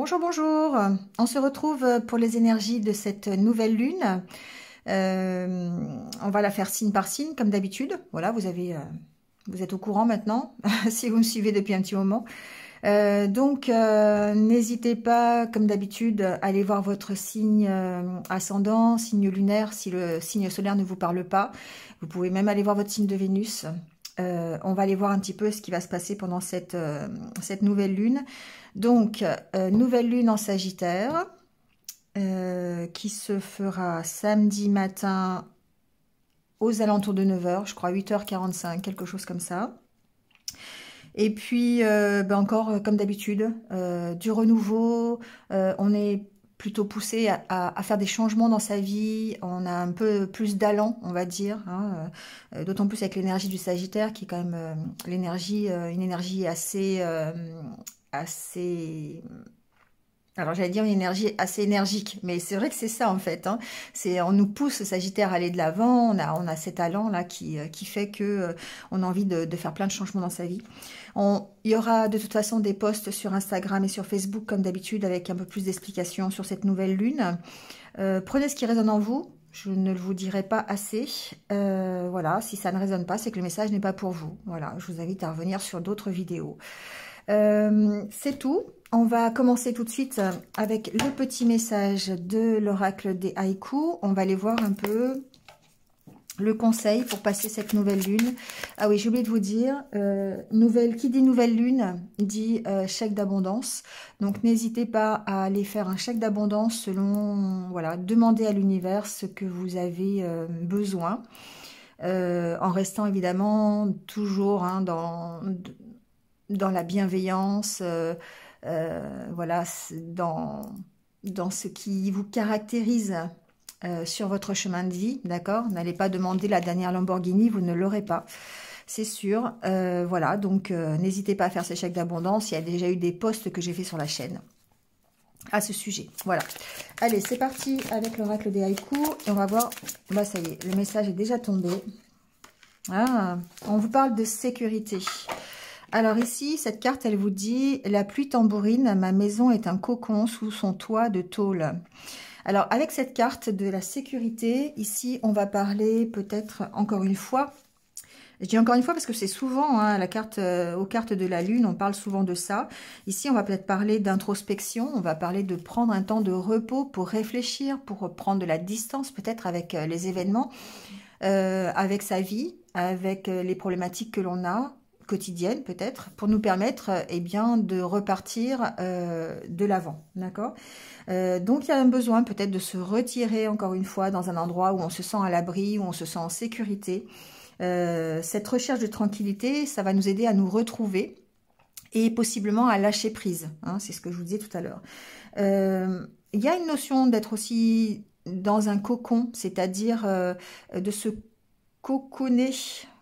Bonjour, bonjour. On se retrouve pour les énergies de cette nouvelle lune. On va la faire signe par signe, comme d'habitude. Voilà, vous êtes au courant maintenant, si vous me suivez depuis un petit moment. N'hésitez pas, comme d'habitude, à aller voir votre signe ascendant, signe lunaire, si le signe solaire ne vous parle pas. Vous pouvez même aller voir votre signe de Vénus. On va aller voir un petit peu ce qui va se passer pendant cette nouvelle lune. Donc, nouvelle lune en Sagittaire, qui se fera samedi matin aux alentours de 9 h, je crois 8 h 45, quelque chose comme ça. Et puis, encore comme d'habitude, du renouveau, on est plutôt poussé à faire des changements dans sa vie, on a un peu plus d'allant, on va dire, hein, d'autant plus avec l'énergie du Sagittaire, qui est quand même une énergie assez... Alors j'allais dire une énergie assez énergique, mais c'est vrai que c'est ça en fait. Hein. On nous pousse Sagittaire à aller de l'avant. On a cet allant là qui fait que on a envie de faire plein de changements dans sa vie. Il y aura de toute façon des posts sur Instagram et sur Facebook comme d'habitude avec un peu plus d'explications sur cette nouvelle lune. Prenez ce qui résonne en vous. Je ne le vous dirai pas assez. Voilà, si ça ne résonne pas, c'est que le message n'est pas pour vous. Voilà, je vous invite à revenir sur d'autres vidéos. C'est tout. On va commencer tout de suite avec le petit message de l'oracle des haïkus. On va aller voir un peu le conseil pour passer cette nouvelle lune. Ah oui, j'ai oublié de vous dire, qui dit nouvelle lune dit chèque d'abondance. Donc n'hésitez pas à aller faire un chèque d'abondance selon, voilà, demander à l'univers ce que vous avez besoin. En restant évidemment toujours hein, dans la bienveillance, voilà, dans ce qui vous caractérise sur votre chemin de vie, d'accord? N'allez pas demander la dernière Lamborghini, vous ne l'aurez pas, c'est sûr. Voilà, donc n'hésitez pas à faire ces chèques d'abondance. Il y a déjà eu des posts que j'ai fait sur la chaîne à ce sujet. Voilà. Allez, c'est parti avec l'oracle des haïkus et on va voir. Bah ça y est, le message est déjà tombé. Ah, on vous parle de sécurité. Alors ici, cette carte, elle vous dit « La pluie tambourine, ma maison est un cocon sous son toit de tôle ». Alors, avec cette carte de la sécurité, ici, on va parler peut-être encore une fois. Je dis encore une fois parce que c'est souvent, hein, aux cartes de la Lune, on parle souvent de ça. Ici, on va peut-être parler d'introspection, on va parler de prendre un temps de repos pour réfléchir, pour prendre de la distance peut-être avec les événements, avec sa vie, avec les problématiques que l'on a, quotidienne peut-être, pour nous permettre eh bien, de repartir de l'avant, d'accord. Donc il y a un besoin peut-être de se retirer encore une fois dans un endroit où on se sent à l'abri, où on se sent en sécurité. Cette recherche de tranquillité, ça va nous aider à nous retrouver et possiblement à lâcher prise, hein, c'est ce que je vous disais tout à l'heure. Il y a une notion d'être aussi dans un cocon, c'est-à-dire de se cocooner,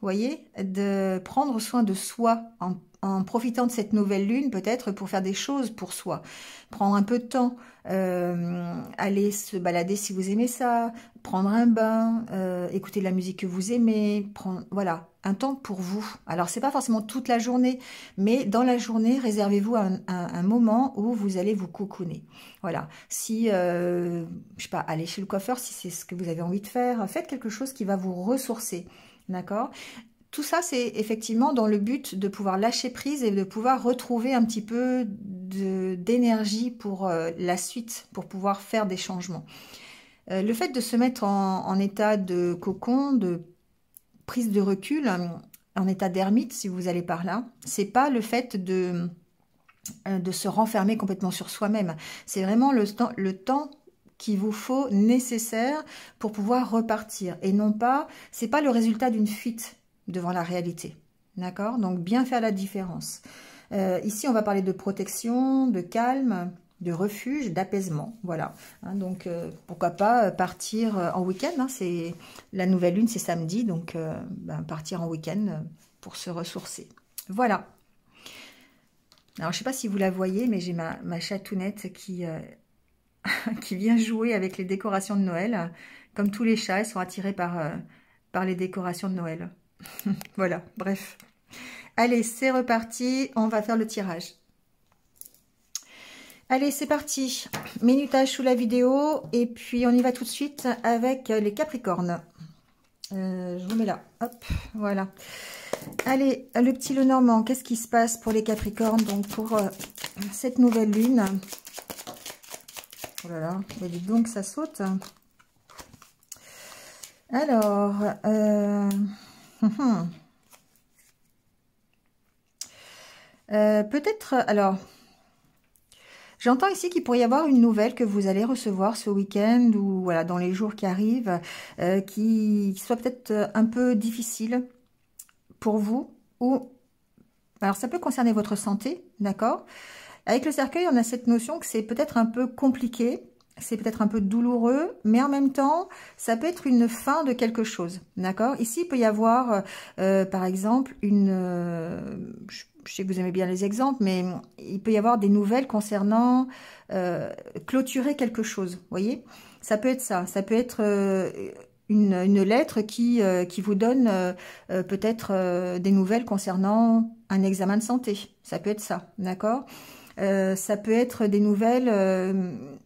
voyez, de prendre soin de soi en profitant de cette nouvelle lune, peut-être pour faire des choses pour soi, prendre un peu de temps, aller se balader si vous aimez ça, prendre un bain, écouter de la musique que vous aimez, prendre, voilà, un temps pour vous. Alors c'est pas forcément toute la journée, mais dans la journée, réservez-vous un moment où vous allez vous cocooner. Voilà, si, je sais pas, allez chez le coiffeur si c'est ce que vous avez envie de faire, faites quelque chose qui va vous ressourcer, d'accord? Tout ça, c'est effectivement dans le but de pouvoir lâcher prise et de pouvoir retrouver un petit peu d'énergie pour la suite, pour pouvoir faire des changements. Le fait de se mettre en état de cocon, de prise de recul, en état d'ermite, si vous allez par là, c'est pas le fait de se renfermer complètement sur soi-même. C'est vraiment le temps qu'il vous faut nécessaire pour pouvoir repartir. Et non pas, c'est pas le résultat d'une fuite devant la réalité. D'accord? Donc, bien faire la différence. Ici, on va parler de protection, de calme, de refuge, d'apaisement. Voilà. Hein, donc, pourquoi pas partir en week-end. Hein, la nouvelle lune, c'est samedi. Donc, partir en week-end pour se ressourcer. Voilà. Alors, je ne sais pas si vous la voyez, mais j'ai ma chatounette qui vient jouer avec les décorations de Noël. Comme tous les chats, ils sont attirés par les décorations de Noël. Voilà, bref. Allez, c'est reparti, on va faire le tirage. Allez, c'est parti. Minutage sous la vidéo. Et puis, on y va tout de suite avec les Capricornes. Je vous mets là. Hop, voilà. Allez, le petit Lenormand, qu'est-ce qui se passe pour les Capricornes? Donc, pour cette nouvelle lune. Oh là là, dites donc, ça saute. Alors, peut-être, alors, j'entends ici qu'il pourrait y avoir une nouvelle que vous allez recevoir ce week-end ou voilà, dans les jours qui arrivent, qui soit peut-être un peu difficile pour vous. Ou alors, ça peut concerner votre santé, d'accord? Avec le cercueil, on a cette notion que c'est peut-être un peu compliqué. C'est peut-être un peu douloureux, mais en même temps, ça peut être une fin de quelque chose, d'accord? Ici, il peut y avoir, par exemple, je sais que vous aimez bien les exemples, mais il peut y avoir des nouvelles concernant clôturer quelque chose, vous voyez? Ça peut être ça, ça peut être une lettre qui vous donne peut-être des nouvelles concernant un examen de santé, ça peut être ça, d'accord? Ça peut être des nouvelles,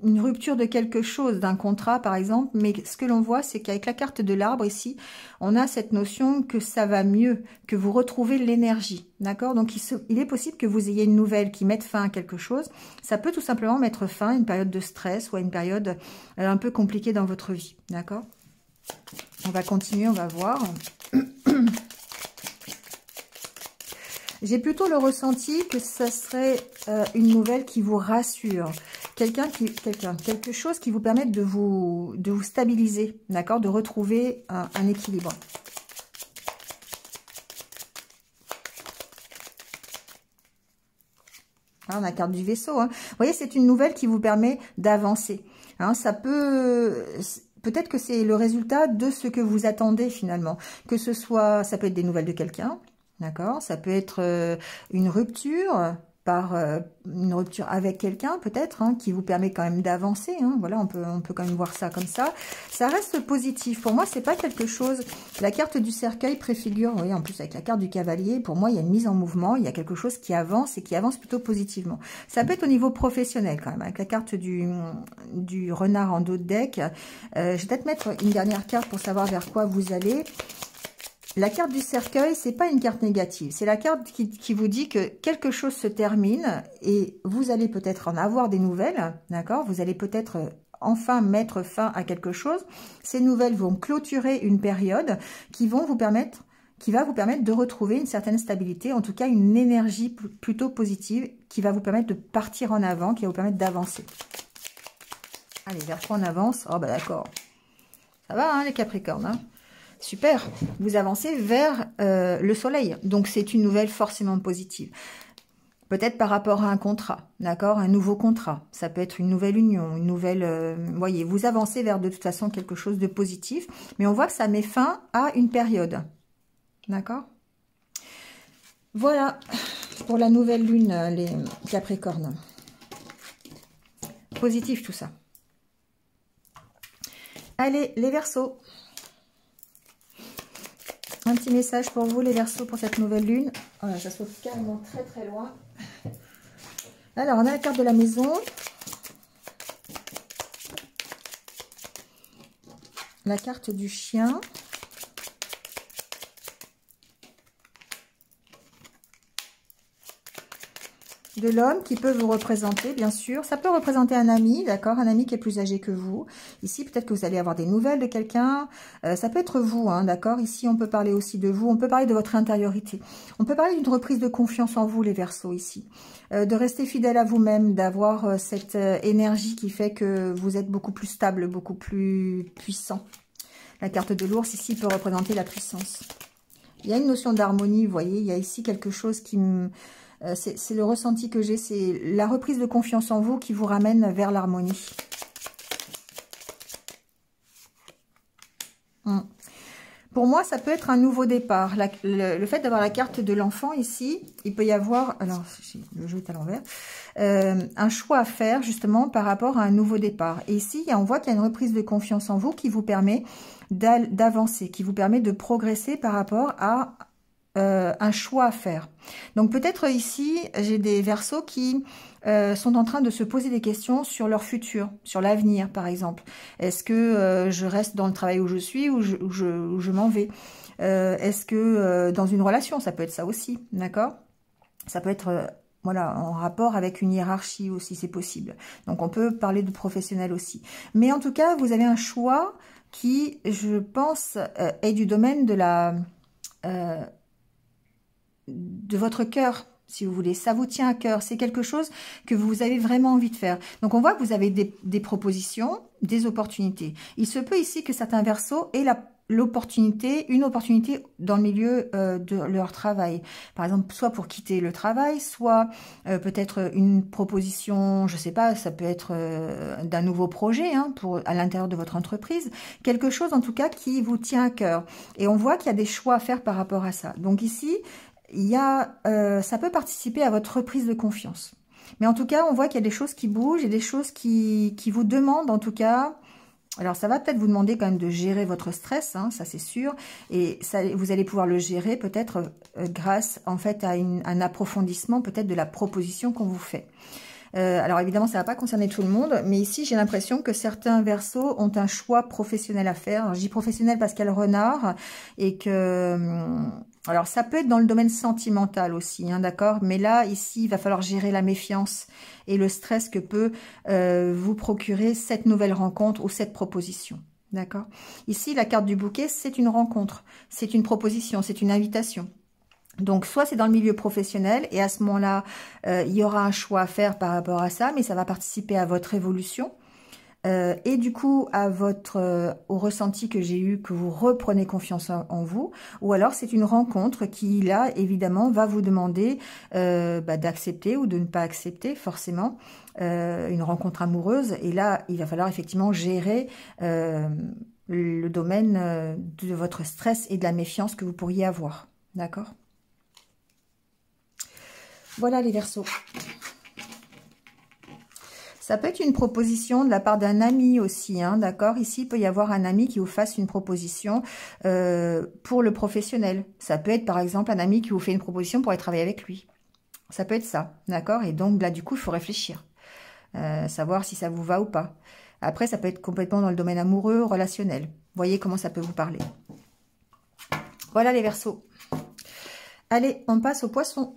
une rupture de quelque chose, d'un contrat par exemple, mais ce que l'on voit, c'est qu'avec la carte de l'arbre ici, on a cette notion que ça va mieux, que vous retrouvez l'énergie, d'accord? Donc il est possible que vous ayez une nouvelle qui mette fin à quelque chose, ça peut tout simplement mettre fin à une période de stress ou à une période un peu compliquée dans votre vie, d'accord? On va continuer, on va voir. J'ai plutôt le ressenti que ça serait une nouvelle qui vous rassure. Quelque chose qui vous permette de vous stabiliser, d'accord? De retrouver un équilibre. Là, on a la carte du vaisseau. Hein. Vous voyez, c'est une nouvelle qui vous permet d'avancer. Hein, ça peut... Peut-être que c'est le résultat de ce que vous attendez finalement. Que ce soit... Ça peut être des nouvelles de quelqu'un. D'accord, ça peut être une rupture une rupture avec quelqu'un peut-être, hein, qui vous permet quand même d'avancer. Hein, voilà, on peut quand même voir ça comme ça. Ça reste positif. Pour moi, c'est pas quelque chose. La carte du cercueil préfigure, vous voyez, en plus avec la carte du cavalier, pour moi, il y a une mise en mouvement, il y a quelque chose qui avance et qui avance plutôt positivement. Ça peut être au niveau professionnel quand même, avec la carte du renard en dos de deck. Je vais peut-être mettre une dernière carte pour savoir vers quoi vous allez. La carte du cercueil, c'est pas une carte négative. C'est la carte qui vous dit que quelque chose se termine et vous allez peut-être en avoir des nouvelles, d'accord? Vous allez peut-être enfin mettre fin à quelque chose. Ces nouvelles vont clôturer une période qui va vous permettre de retrouver une certaine stabilité, en tout cas une énergie plutôt positive qui va vous permettre de partir en avant, qui va vous permettre d'avancer. Allez, vers quoi on avance? Oh bah d'accord. Ça va, hein, les Capricornes, hein? Super, vous avancez vers le soleil, donc c'est une nouvelle forcément positive. Peut-être par rapport à un contrat, d'accord, un nouveau contrat. Ça peut être une nouvelle union, une nouvelle... vous voyez, vous avancez vers de toute façon quelque chose de positif, mais on voit que ça met fin à une période, d'accord? Voilà pour la nouvelle lune, les Capricornes. Positif tout ça. Allez, les Verseaux. Un petit message pour vous, les Verseaux, pour cette nouvelle lune. Voilà, ça saute carrément très très loin. Alors, on a la carte de la maison. La carte du chien. De l'homme qui peut vous représenter, bien sûr. Ça peut représenter un ami, d'accord, un ami qui est plus âgé que vous. Ici, peut-être que vous allez avoir des nouvelles de quelqu'un. Ça peut être vous, hein, d'accord. Ici, on peut parler aussi de vous. On peut parler de votre intériorité. On peut parler d'une reprise de confiance en vous, les Verseaux, ici. De rester fidèle à vous-même, d'avoir cette énergie qui fait que vous êtes beaucoup plus stable, beaucoup plus puissant. La carte de l'ours, ici, peut représenter la puissance. Il y a une notion d'harmonie, vous voyez. Il y a ici quelque chose qui me... c'est le ressenti que j'ai, c'est la reprise de confiance en vous qui vous ramène vers l'harmonie. Pour moi, ça peut être un nouveau départ. Le fait d'avoir la carte de l'enfant ici, il peut y avoir, alors le jeu est à l'envers, un choix à faire justement par rapport à un nouveau départ. Et ici, on voit qu'il y a une reprise de confiance en vous qui vous permet d'avancer, qui vous permet de progresser par rapport à un choix à faire. Donc peut-être ici, j'ai des Verseaux qui sont en train de se poser des questions sur leur futur, sur l'avenir par exemple. Est-ce que je reste dans le travail où je suis ou je m'en vais? Est-ce que dans une relation, ça peut être ça aussi, d'accord? Ça peut être voilà, en rapport avec une hiérarchie aussi, c'est possible. Donc on peut parler de professionnel aussi. Mais en tout cas, vous avez un choix qui, je pense, est du domaine de la de votre cœur, si vous voulez. Ça vous tient à cœur. C'est quelque chose que vous avez vraiment envie de faire. Donc, on voit que vous avez des propositions, des opportunités. Il se peut ici que certains Verseaux aient une opportunité dans le milieu de leur travail. Par exemple, soit pour quitter le travail, soit peut-être une proposition, je sais pas, ça peut être d'un nouveau projet hein, à l'intérieur de votre entreprise. Quelque chose, en tout cas, qui vous tient à cœur. Et on voit qu'il y a des choix à faire par rapport à ça. Donc ici, ça peut participer à votre reprise de confiance. Mais en tout cas, on voit qu'il y a des choses qui bougent et des choses qui vous demandent en tout cas. Alors, ça va peut-être vous demander quand même de gérer votre stress, hein, ça c'est sûr. Et ça, vous allez pouvoir le gérer peut-être grâce en fait à un approfondissement peut-être de la proposition qu'on vous fait. Alors évidemment, ça ne va pas concerner tout le monde, mais ici, j'ai l'impression que certains Verseaux ont un choix professionnel à faire. Alors, je dis professionnel parce qu'il y a le renard et que... Alors, ça peut être dans le domaine sentimental aussi, hein, d'accord? Mais là, ici, il va falloir gérer la méfiance et le stress que peut vous procurer cette nouvelle rencontre ou cette proposition, d'accord? Ici, la carte du bouquet, c'est une rencontre, c'est une proposition, c'est une invitation. Donc, soit c'est dans le milieu professionnel et à ce moment-là, il y aura un choix à faire par rapport à ça, mais ça va participer à votre évolution. Et du coup, au ressenti que j'ai eu, que vous reprenez confiance en vous. Ou alors, c'est une rencontre qui, là, évidemment, va vous demander d'accepter ou de ne pas accepter, forcément, une rencontre amoureuse. Et là, il va falloir effectivement gérer le domaine de votre stress et de la méfiance que vous pourriez avoir. D'accord ? Voilà les Verseaux. Ça peut être une proposition de la part d'un ami aussi, hein, d'accord? Ici, il peut y avoir un ami qui vous fasse une proposition pour le professionnel. Ça peut être, par exemple, un ami qui vous fait une proposition pour aller travailler avec lui. Ça peut être ça, d'accord? Et donc, là, du coup, il faut réfléchir. Savoir si ça vous va ou pas. Après, ça peut être complètement dans le domaine amoureux, relationnel. Voyez comment ça peut vous parler. Voilà les Verseaux. Allez, on passe aux Poissons.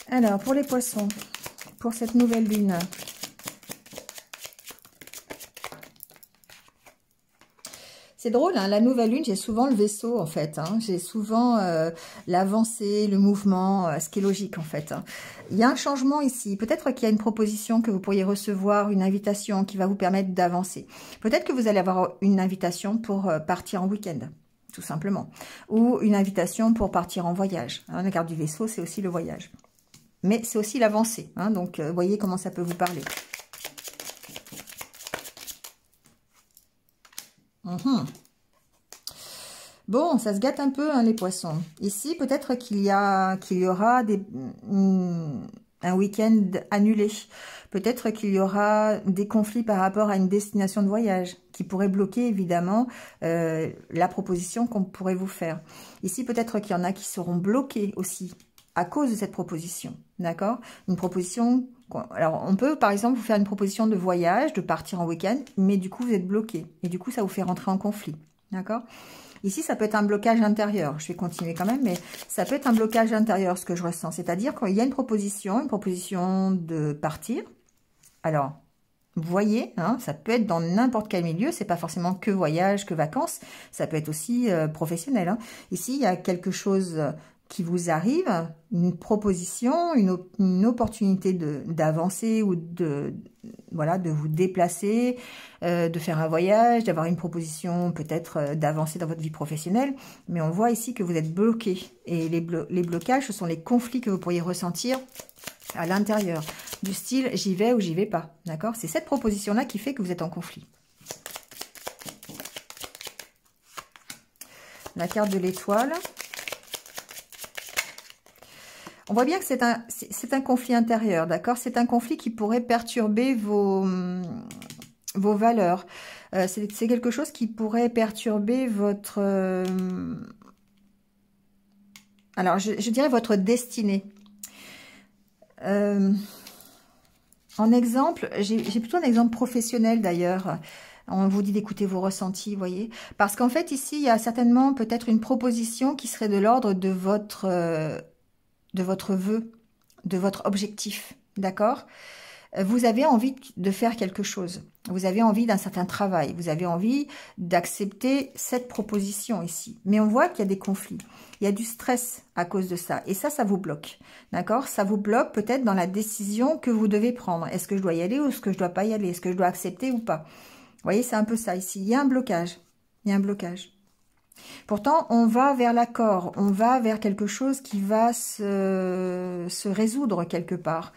Alors, pour les Poissons, pour cette nouvelle lune, c'est drôle, hein, la nouvelle lune, j'ai souvent le vaisseau, en fait. Hein, j'ai souvent l'avancée, le mouvement, ce qui est logique, en fait. Hein. Il y a un changement ici. Peut-être qu'il y a une proposition que vous pourriez recevoir, une invitation qui va vous permettre d'avancer. Peut-être que vous allez avoir une invitation pour partir en week-end, tout simplement. Ou une invitation pour partir en voyage. Hein, la carte du vaisseau, c'est aussi le voyage. Mais c'est aussi l'avancée. Hein, donc, voyez comment ça peut vous parler. Bon, ça se gâte un peu, hein, les Poissons. Ici, peut-être qu'il y aura un week-end annulé. Peut-être qu'il y aura des conflits par rapport à une destination de voyage qui pourrait bloquer, évidemment, la proposition qu'on pourrait vous faire. Ici, peut-être qu'il y en a qui seront bloqués aussi à cause de cette proposition, d'accord? Une proposition... Alors, on peut, par exemple, vous faire une proposition de voyage, de partir en week-end, mais du coup, vous êtes bloqué. Et du coup, ça vous fait rentrer en conflit, d'accord? Ici, ça peut être un blocage intérieur. Je vais continuer quand même, mais ça peut être un blocage intérieur, ce que je ressens. C'est-à-dire qu'il y a une proposition de partir. Alors, vous voyez, hein, ça peut être dans n'importe quel milieu. C'est pas forcément que voyage, que vacances. Ça peut être aussi professionnel. Hein. Ici, il y a quelque chose qui vous arrive, une proposition, une opportunité d'avancer ou de vous déplacer, de faire un voyage, d'avoir une proposition peut-être d'avancer dans votre vie professionnelle. Mais on voit ici que vous êtes bloqué. Et les blocages, ce sont les conflits que vous pourriez ressentir à l'intérieur. Du style, j'y vais ou j'y vais pas. D'accord? C'est cette proposition-là qui fait que vous êtes en conflit. La carte de l'étoile. On voit bien que c'est un conflit intérieur, d'accord? C'est un conflit qui pourrait perturber vos valeurs. C'est quelque chose qui pourrait perturber votre... alors, je dirais votre destinée. En exemple, j'ai plutôt un exemple professionnel d'ailleurs. On vous dit d'écouter vos ressentis, vous voyez. Parce qu'en fait, ici, il y a certainement peut-être une proposition qui serait de l'ordre de votre vœu, de votre objectif, d'accord? Vous avez envie de faire quelque chose. Vous avez envie d'un certain travail. Vous avez envie d'accepter cette proposition ici. Mais on voit qu'il y a des conflits. Il y a du stress à cause de ça. Et ça vous bloque. D'accord? Ça vous bloque peut-être dans la décision que vous devez prendre. Est-ce que je dois y aller ou est-ce que je dois pas y aller? Est-ce que je dois accepter ou pas? Vous voyez, c'est un peu ça ici. Il y a un blocage. Il y a un blocage. Pourtant, on va vers l'accord. On va vers quelque chose qui va se résoudre quelque part.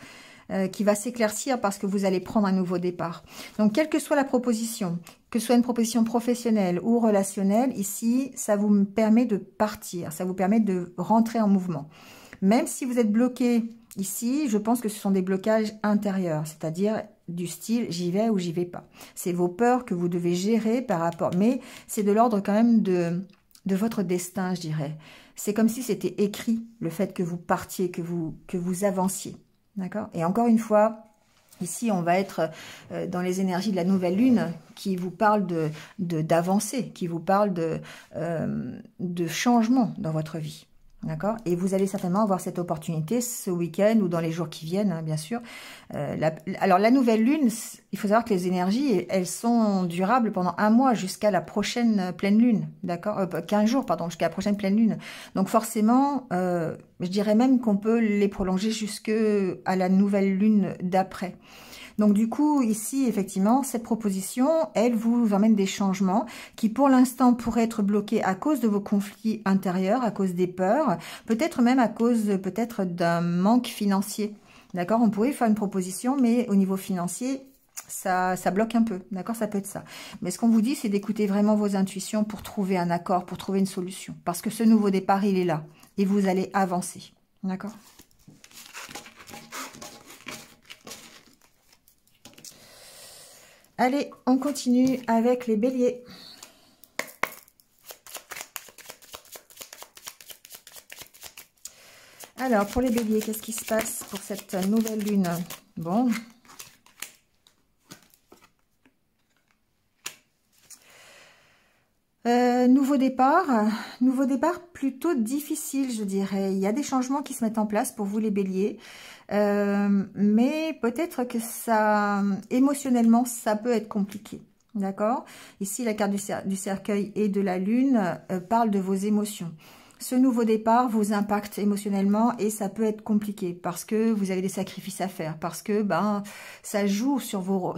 Qui va s'éclaircir parce que vous allez prendre un nouveau départ. Donc, quelle que soit la proposition, que ce soit une proposition professionnelle ou relationnelle, ici, ça vous permet de partir, ça vous permet de rentrer en mouvement. Même si vous êtes bloqué ici, je pense que ce sont des blocages intérieurs, c'est-à-dire du style « j'y vais ou j'y vais pas ». C'est vos peurs que vous devez gérer par rapport, mais c'est de l'ordre quand même de votre destin, je dirais. C'est comme si c'était écrit, le fait que vous partiez, que vous avanciez. D'accord? Et encore une fois, ici, on va être dans les énergies de la nouvelle lune qui vous parle d'avancer, qui vous parle de changement dans votre vie. D'accord? Et vous allez certainement avoir cette opportunité ce week-end ou dans les jours qui viennent, hein, bien sûr. Alors, la nouvelle lune, il faut savoir que les énergies, elles sont durables pendant un mois jusqu'à la prochaine pleine lune. D'accord? 15 jours, pardon, jusqu'à la prochaine pleine lune. Donc, forcément, je dirais même qu'on peut les prolonger jusqu'à la nouvelle lune d'après. Donc du coup, ici, effectivement, cette proposition, elle vous emmène des changements qui, pour l'instant, pourraient être bloqués à cause de vos conflits intérieurs, à cause des peurs, peut-être même à cause peut-être d'un manque financier. D'accord? On pourrait faire une proposition, mais au niveau financier, ça bloque un peu. D'accord? Ça peut être ça. Mais ce qu'on vous dit, c'est d'écouter vraiment vos intuitions pour trouver un accord, pour trouver une solution. Parce que ce nouveau départ, il est là. Et vous allez avancer. D'accord? Allez, on continue avec les béliers. Alors, pour les béliers, qu'est-ce qui se passe pour cette nouvelle lune? Bon. Nouveau départ plutôt difficile, je dirais. Il y a des changements qui se mettent en place pour vous les béliers. Mais peut-être que ça, émotionnellement, ça peut être compliqué. D'accord? Ici, la carte du cercueil et de la lune parle de vos émotions. Ce nouveau départ vous impacte émotionnellement et ça peut être compliqué parce que vous avez des sacrifices à faire, parce que ça joue sur vos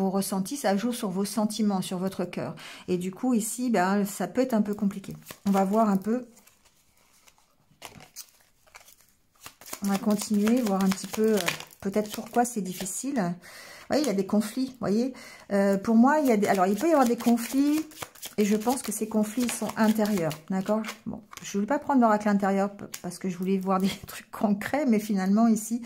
ressentis, ça joue sur vos sentiments, sur votre cœur. Et du coup, ici, ça peut être un peu compliqué. On va voir un peu. On va continuer, voir un petit peu peut-être pourquoi c'est difficile. Vous voyez, il y a des conflits, vous voyez. Pour moi, alors il peut y avoir des conflits et je pense que ces conflits sont intérieurs, d'accord? Bon, je ne voulais pas prendre l'oracle intérieur parce que je voulais voir des trucs concrets, mais finalement ici,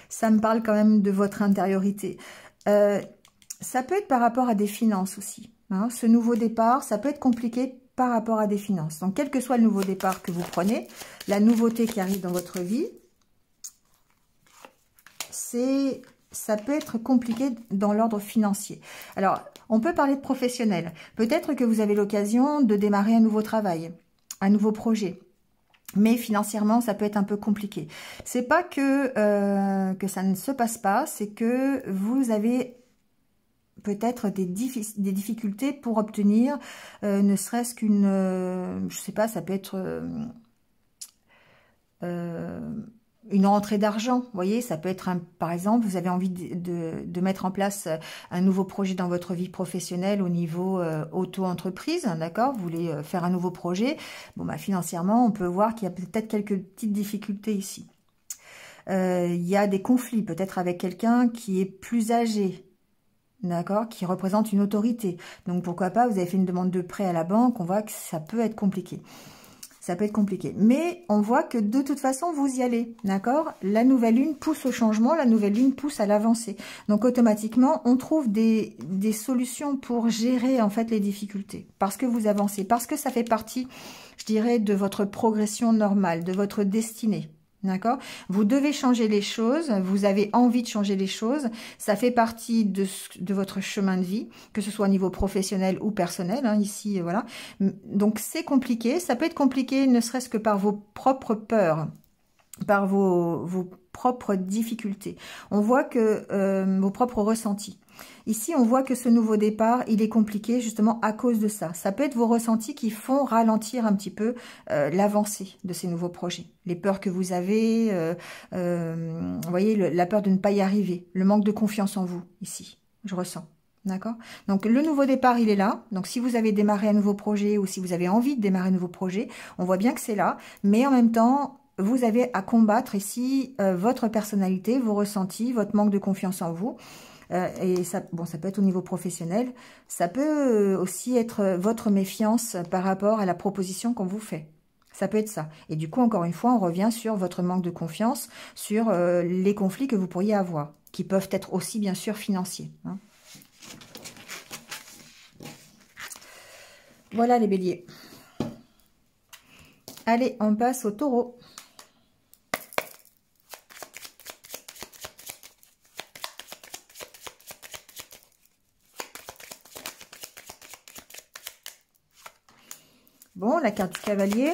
ça me parle quand même de votre intériorité. Ça peut être par rapport à des finances aussi. Hein. Ce nouveau départ, ça peut être compliqué par rapport à des finances. Donc, quel que soit le nouveau départ que vous prenez, la nouveauté qui arrive dans votre vie, ça peut être compliqué dans l'ordre financier. Alors, on peut parler de professionnel. Peut-être que vous avez l'occasion de démarrer un nouveau travail, un nouveau projet. Mais financièrement, ça peut être un peu compliqué. C'est pas que ça ne se passe pas, c'est que vous avez peut-être des difficultés pour obtenir ne serait-ce qu'une... je sais pas, ça peut être... une rentrée d'argent, vous voyez, ça peut être, par exemple, vous avez envie de mettre en place un nouveau projet dans votre vie professionnelle au niveau auto-entreprise, d'accord? Vous voulez faire un nouveau projet. Bon, financièrement, on peut voir qu'il y a peut-être quelques petites difficultés ici. Il y a des conflits, peut-être avec quelqu'un qui est plus âgé, d'accord? Qui représente une autorité. Donc, pourquoi pas, vous avez fait une demande de prêt à la banque, on voit que ça peut être compliqué. Ça peut être compliqué. Mais on voit que de toute façon, vous y allez. D'accord? La nouvelle lune pousse au changement, la nouvelle lune pousse à l'avancée. Donc automatiquement, on trouve des solutions pour gérer en fait les difficultés. Parce que vous avancez, parce que ça fait partie, je dirais, de votre progression normale, de votre destinée. D'accord? Vous devez changer les choses, vous avez envie de changer les choses, ça fait partie de votre chemin de vie, que ce soit au niveau professionnel ou personnel, hein, ici, voilà. Donc c'est compliqué, ça peut être compliqué ne serait-ce que par vos propres peurs, par vos propres difficultés. On voit que vos propres ressentis. Ici, on voit que ce nouveau départ, il est compliqué justement à cause de ça. Ça peut être vos ressentis qui font ralentir un petit peu l'avancée de ces nouveaux projets. Les peurs que vous avez, vous voyez, la peur de ne pas y arriver, le manque de confiance en vous, ici, je ressens. D'accord? Donc, le nouveau départ, il est là. Donc, si vous avez démarré un nouveau projet ou si vous avez envie de démarrer un nouveau projet, on voit bien que c'est là. Mais en même temps, vous avez à combattre ici votre personnalité, vos ressentis, votre manque de confiance en vous. Et ça, bon, ça peut être au niveau professionnel. Ça peut aussi être votre méfiance par rapport à la proposition qu'on vous fait. Ça peut être ça. Et du coup, encore une fois, on revient sur votre manque de confiance, sur les conflits que vous pourriez avoir, qui peuvent être aussi, bien sûr, financiers. Hein. Voilà les béliers. Allez, on passe au taureau. Bon, la carte du cavalier.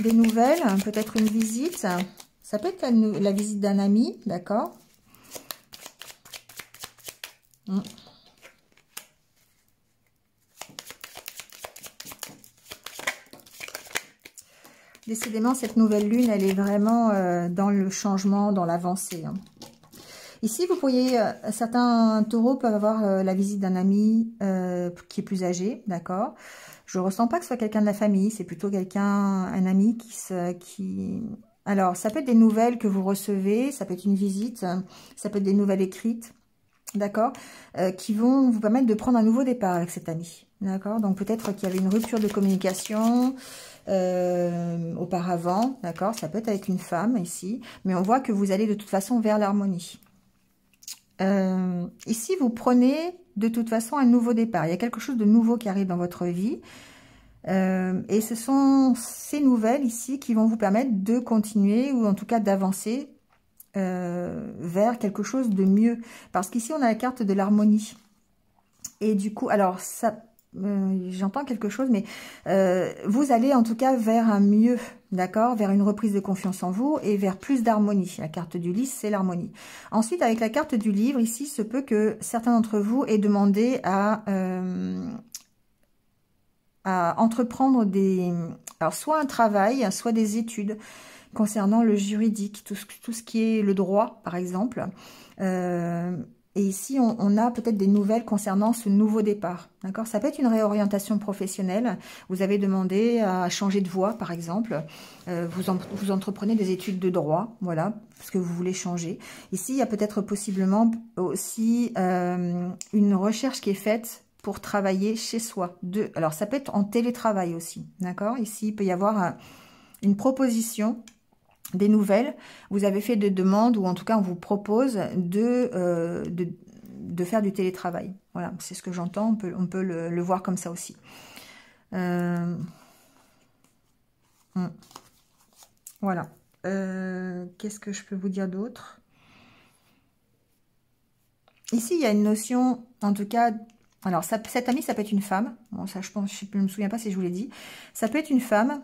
Des nouvelles, peut-être une visite. Ça peut être la visite d'un ami, d'accord. Décidément, cette nouvelle lune, elle est vraiment dans le changement, dans l'avancée. Hein. Ici, vous pourriez, certains taureaux peuvent avoir la visite d'un ami qui est plus âgé, d'accord. Je ne ressens pas que ce soit quelqu'un de la famille, c'est plutôt quelqu'un, un ami qui... Alors, ça peut être des nouvelles que vous recevez, ça peut être une visite, ça peut être des nouvelles écrites, d'accord, qui vont vous permettre de prendre un nouveau départ avec cet ami, d'accord. Donc, peut-être qu'il y avait une rupture de communication auparavant, d'accord, ça peut être avec une femme ici, mais on voit que vous allez de toute façon vers l'harmonie. Ici, vous prenez de toute façon un nouveau départ. Il y a quelque chose de nouveau qui arrive dans votre vie. Et ce sont ces nouvelles ici qui vont vous permettre de continuer ou en tout cas d'avancer vers quelque chose de mieux. Parce qu'ici, on a la carte de l'harmonie. Et du coup, alors ça... j'entends quelque chose, mais vous allez en tout cas vers un mieux, d'accord, vers une reprise de confiance en vous et vers plus d'harmonie. La carte du lys, c'est l'harmonie. Ensuite, avec la carte du livre, ici, se peut que certains d'entre vous aient demandé à entreprendre alors soit un travail, soit des études concernant le juridique, tout ce qui est le droit, par exemple. Et ici, on a peut-être des nouvelles concernant ce nouveau départ. D'accord? Ça peut être une réorientation professionnelle. Vous avez demandé à changer de voie, par exemple. Vous entreprenez des études de droit, voilà, parce que vous voulez changer. Ici, il y a peut-être possiblement aussi une recherche qui est faite pour travailler chez soi. Alors, ça peut être en télétravail aussi. D'accord? Ici, il peut y avoir une proposition, des nouvelles, vous avez fait des demandes ou en tout cas on vous propose de faire du télétravail. Voilà, c'est ce que j'entends, on peut le voir comme ça aussi. Voilà. Qu'est-ce que je peux vous dire d'autre? Ici, il y a une notion, en tout cas... Alors, cette amie, ça peut être une femme. Bon, ça, je ne me souviens pas si je vous l'ai dit. Ça peut être une femme.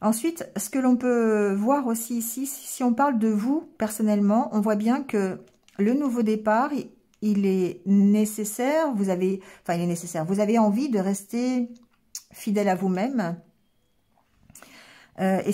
Ensuite, ce que l'on peut voir aussi ici, si on parle de vous personnellement, on voit bien que le nouveau départ, il est nécessaire. Vous avez envie de rester fidèle à vous-même. Et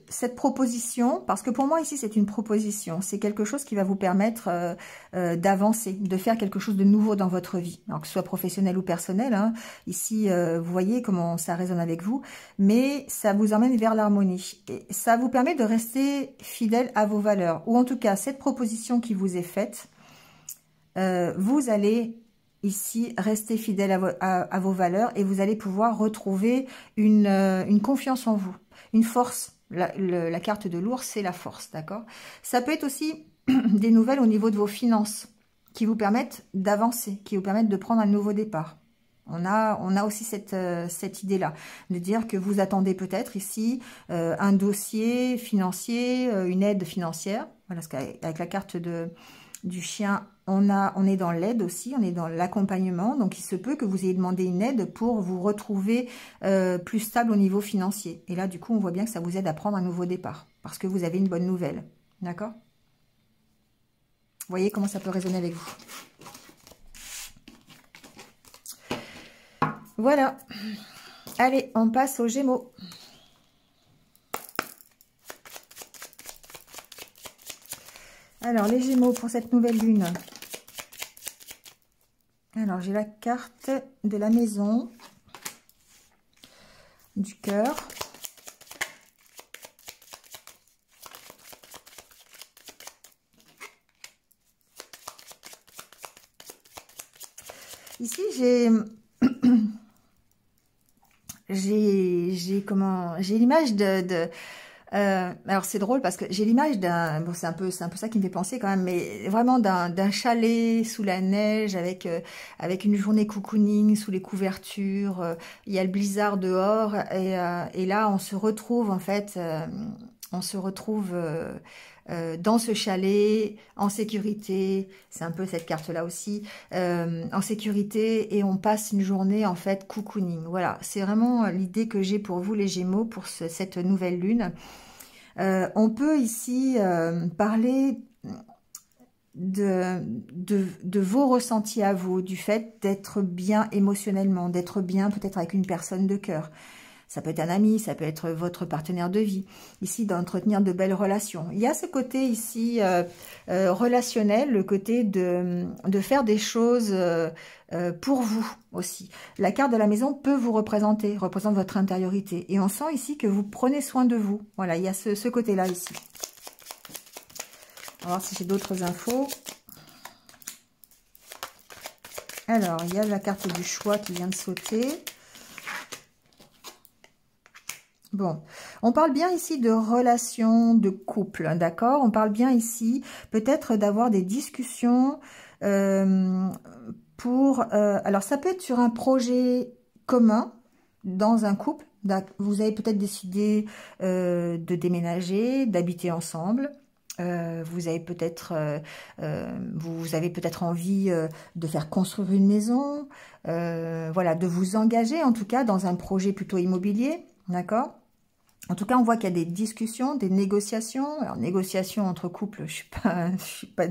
cette proposition, parce que pour moi ici c'est une proposition, c'est quelque chose qui va vous permettre d'avancer, de faire quelque chose de nouveau dans votre vie, alors que ce soit professionnel ou personnel. Hein. Ici, vous voyez comment ça résonne avec vous, mais ça vous emmène vers l'harmonie. Et ça vous permet de rester fidèle à vos valeurs, ou en tout cas cette proposition qui vous est faite, vous allez ici, restez fidèle à vos valeurs et vous allez pouvoir retrouver une confiance en vous, une force. La carte de l'ours, c'est la force, d'accord? Ça peut être aussi des nouvelles au niveau de vos finances qui vous permettent d'avancer, qui vous permettent de prendre un nouveau départ. On a aussi cette idée-là, de dire que vous attendez peut-être ici un dossier financier, une aide financière. Voilà, parce qu'avec la carte du chien, on est dans l'aide aussi, on est dans l'accompagnement. Donc, il se peut que vous ayez demandé une aide pour vous retrouver plus stable au niveau financier. Et là, du coup, on voit bien que ça vous aide à prendre un nouveau départ parce que vous avez une bonne nouvelle. D'accord? Vous voyez comment ça peut résonner avec vous. Voilà. Allez, on passe aux Gémeaux. Alors, les Gémeaux pour cette nouvelle lune. Alors, j'ai la carte de la maison, du cœur. Ici, j'ai l'image alors c'est drôle parce que j'ai l'image d'un, bon, c'est un peu ça qui me fait penser quand même, mais vraiment d'un chalet sous la neige avec une journée cocooning sous les couvertures. Il y a le blizzard dehors et là on se retrouve en fait, dans ce chalet, en sécurité, c'est un peu cette carte-là aussi, en sécurité, et on passe une journée en fait cocooning. Voilà, c'est vraiment l'idée que j'ai pour vous les Gémeaux, pour cette nouvelle lune. On peut ici parler de vos ressentis à vous, du fait d'être bien émotionnellement, d'être bien peut-être avec une personne de cœur. Ça peut être un ami, ça peut être votre partenaire de vie. Ici, d'entretenir de belles relations. Il y a ce côté ici relationnel, le côté de faire des choses pour vous aussi. La carte de la maison peut vous représente votre intériorité. Et on sent ici que vous prenez soin de vous. Voilà, il y a ce côté-là ici. On va voir si j'ai d'autres infos. Alors, il y a la carte du choix qui vient de sauter. Bon, on parle bien ici de relations de couple, d'accord? On parle bien ici peut-être d'avoir des discussions alors ça peut être sur un projet commun dans un couple. Vous avez peut-être décidé de déménager, d'habiter ensemble. Vous avez peut-être envie de faire construire une maison, voilà, de vous engager en tout cas dans un projet plutôt immobilier, d'accord? En tout cas, on voit qu'il y a des discussions, des négociations. Alors, négociations entre couples, je suis pas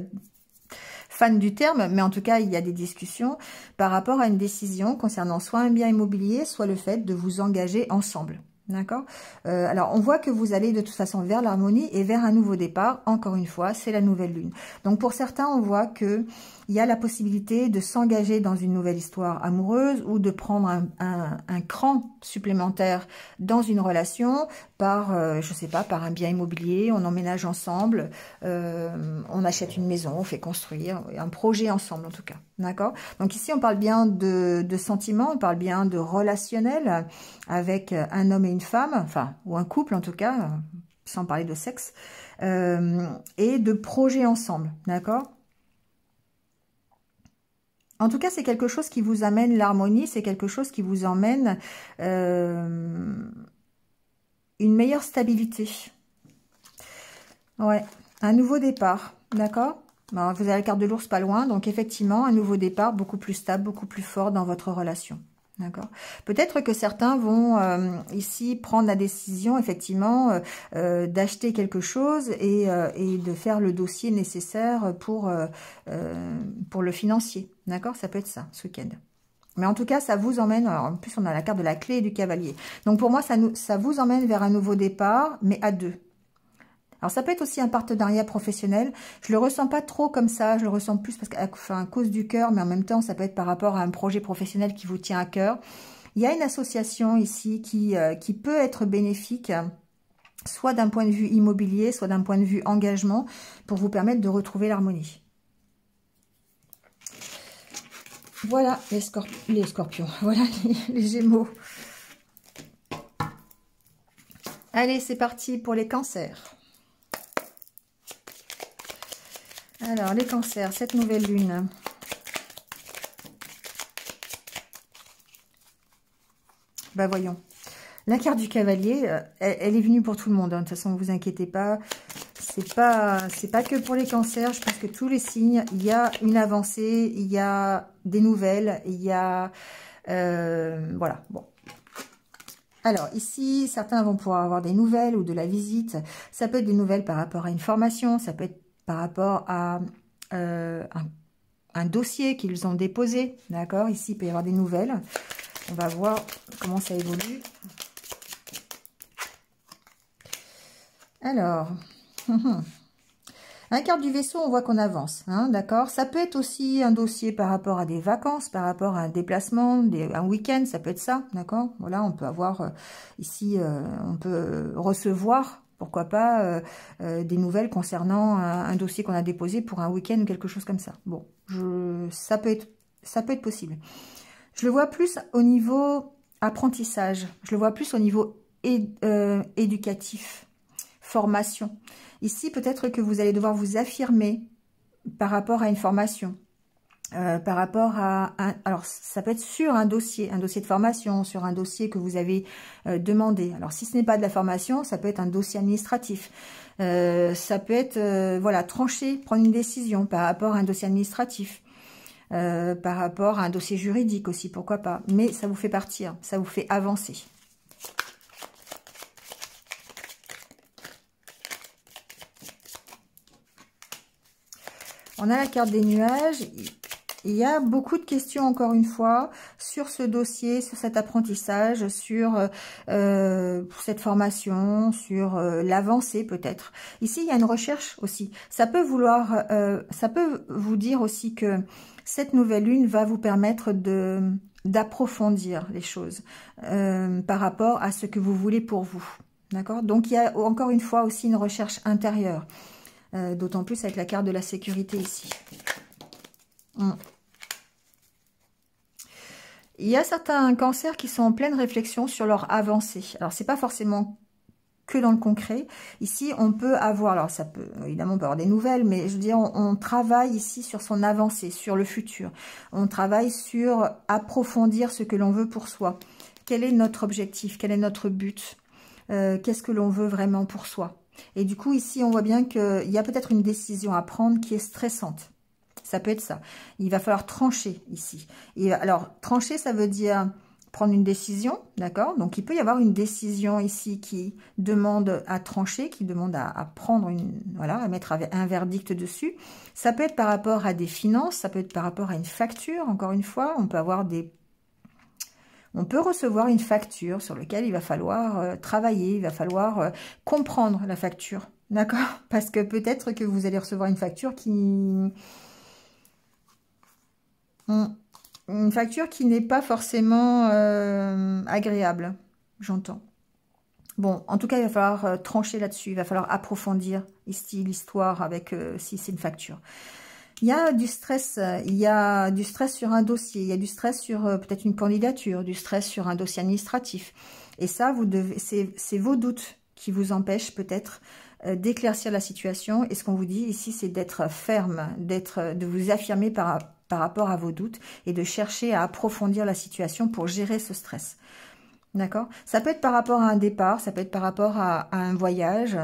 fan du terme, mais en tout cas, il y a des discussions par rapport à une décision concernant soit un bien immobilier, soit le fait de vous engager ensemble. D'accord? Alors, on voit que vous allez de toute façon vers l'harmonie et vers un nouveau départ. Encore une fois, c'est la nouvelle lune. Donc, pour certains, on voit que il y a la possibilité de s'engager dans une nouvelle histoire amoureuse ou de prendre un cran supplémentaire dans une relation par, je sais pas, par un bien immobilier. On emménage ensemble, on achète une maison, on fait construire un projet ensemble en tout cas. D'accord? Donc ici, on parle bien de sentiments, on parle bien de relationnel avec un homme et une femme, enfin, ou un couple en tout cas, sans parler de sexe, et de projets ensemble. D'accord? En tout cas, c'est quelque chose qui vous amène l'harmonie, c'est quelque chose qui vous emmène une meilleure stabilité. Ouais, un nouveau départ, d'accord? Bon, vous avez la carte de l'ours pas loin, donc effectivement, un nouveau départ beaucoup plus stable, beaucoup plus fort dans votre relation. D'accord. Peut-être que certains vont ici prendre la décision, effectivement, d'acheter quelque chose et de faire le dossier nécessaire pour le financier. D'accord. Ça peut être ça, ce week-end. Mais en tout cas, ça vous emmène, alors en plus on a la carte de la clé et du cavalier. Donc pour moi, ça vous emmène vers un nouveau départ, mais à deux. Alors ça peut être aussi un partenariat professionnel. Je le ressens pas trop comme ça, je le ressens plus parce à cause du cœur, mais en même temps ça peut être par rapport à un projet professionnel qui vous tient à cœur. Il y a une association ici qui peut être bénéfique, soit d'un point de vue immobilier, soit d'un point de vue engagement, pour vous permettre de retrouver l'harmonie. Voilà les scorpions, voilà les gémeaux. Allez, c'est parti pour les cancers. Alors, les cancers, cette nouvelle lune. Bah voyons. La carte du cavalier, elle est venue pour tout le monde. Hein. De toute façon, ne vous inquiétez pas. C'est pas que pour les cancers. Je pense que tous les signes, il y a une avancée, il y a des nouvelles, il y a... voilà, bon. Alors, ici, certains vont pouvoir avoir des nouvelles ou de la visite. Ça peut être des nouvelles par rapport à une formation, ça peut être par rapport à un dossier qu'ils ont déposé. D'accord? Ici, il peut y avoir des nouvelles. On va voir comment ça évolue. Alors, un carte du vaisseau, on voit qu'on avance, hein, d'accord? Ça peut être aussi un dossier par rapport à des vacances, par rapport à un déplacement, un week-end, ça peut être ça, d'accord? Voilà, on peut avoir ici, on peut recevoir, pourquoi pas, des nouvelles concernant un dossier qu'on a déposé pour un week-end ou quelque chose comme ça. Bon, ça peut être possible. Je le vois plus au niveau apprentissage, je le vois plus au niveau éducatif, formation. Ici, peut-être que vous allez devoir vous affirmer par rapport à une formation, par rapport à... alors, ça peut être sur un dossier de formation, sur un dossier que vous avez demandé. Alors, si ce n'est pas de la formation, ça peut être un dossier administratif. Ça peut être, voilà, trancher, prendre une décision par rapport à un dossier administratif. Par rapport à un dossier juridique aussi, pourquoi pas. Mais ça vous fait partir, ça vous fait avancer. On a la carte des nuages. Il y a beaucoup de questions, encore une fois, sur ce dossier, sur cet apprentissage, sur cette formation, sur l'avancée peut-être. Ici, il y a une recherche aussi. Ça peut vous dire aussi que cette nouvelle lune va vous permettre d'approfondir les choses par rapport à ce que vous voulez pour vous. D'accord? Donc, il y a encore une fois aussi une recherche intérieure. D'autant plus avec la carte de la sécurité ici. Il y a certains cancers qui sont en pleine réflexion sur leur avancée. Alors, c'est pas forcément que dans le concret. Ici, on peut avoir, alors ça peut, évidemment, on peut avoir des nouvelles, mais je veux dire, on travaille ici sur son avancée, sur le futur. On travaille sur approfondir ce que l'on veut pour soi. Quel est notre objectif? Quel est notre but? Qu'est-ce que l'on veut vraiment pour soi? Et du coup, ici, on voit bien qu'il y a peut-être une décision à prendre qui est stressante. Ça peut être ça. Il va falloir trancher ici. Et alors, trancher, ça veut dire prendre une décision, d'accord? Donc, il peut y avoir une décision ici qui demande à trancher, qui demande à prendre voilà, à mettre un verdict dessus. Ça peut être par rapport à des finances, ça peut être par rapport à une facture, encore une fois. On peut recevoir une facture sur laquelle il va falloir travailler, il va falloir comprendre la facture, d'accord? Parce que peut-être que vous allez recevoir une facture qui n'est pas forcément agréable, j'entends. Bon, en tout cas, il va falloir trancher là-dessus, il va falloir approfondir ici l'histoire avec si c'est une facture. Il y a du stress sur un dossier, il y a du stress sur peut-être une candidature, du stress sur un dossier administratif. Et ça, c'est vos doutes qui vous empêchent peut-être d'éclaircir la situation. Et ce qu'on vous dit ici, c'est d'être ferme, de vous affirmer par rapport à vos doutes et de chercher à approfondir la situation pour gérer ce stress. D'accord? Ça peut être par rapport à un départ, ça peut être par rapport à un voyage,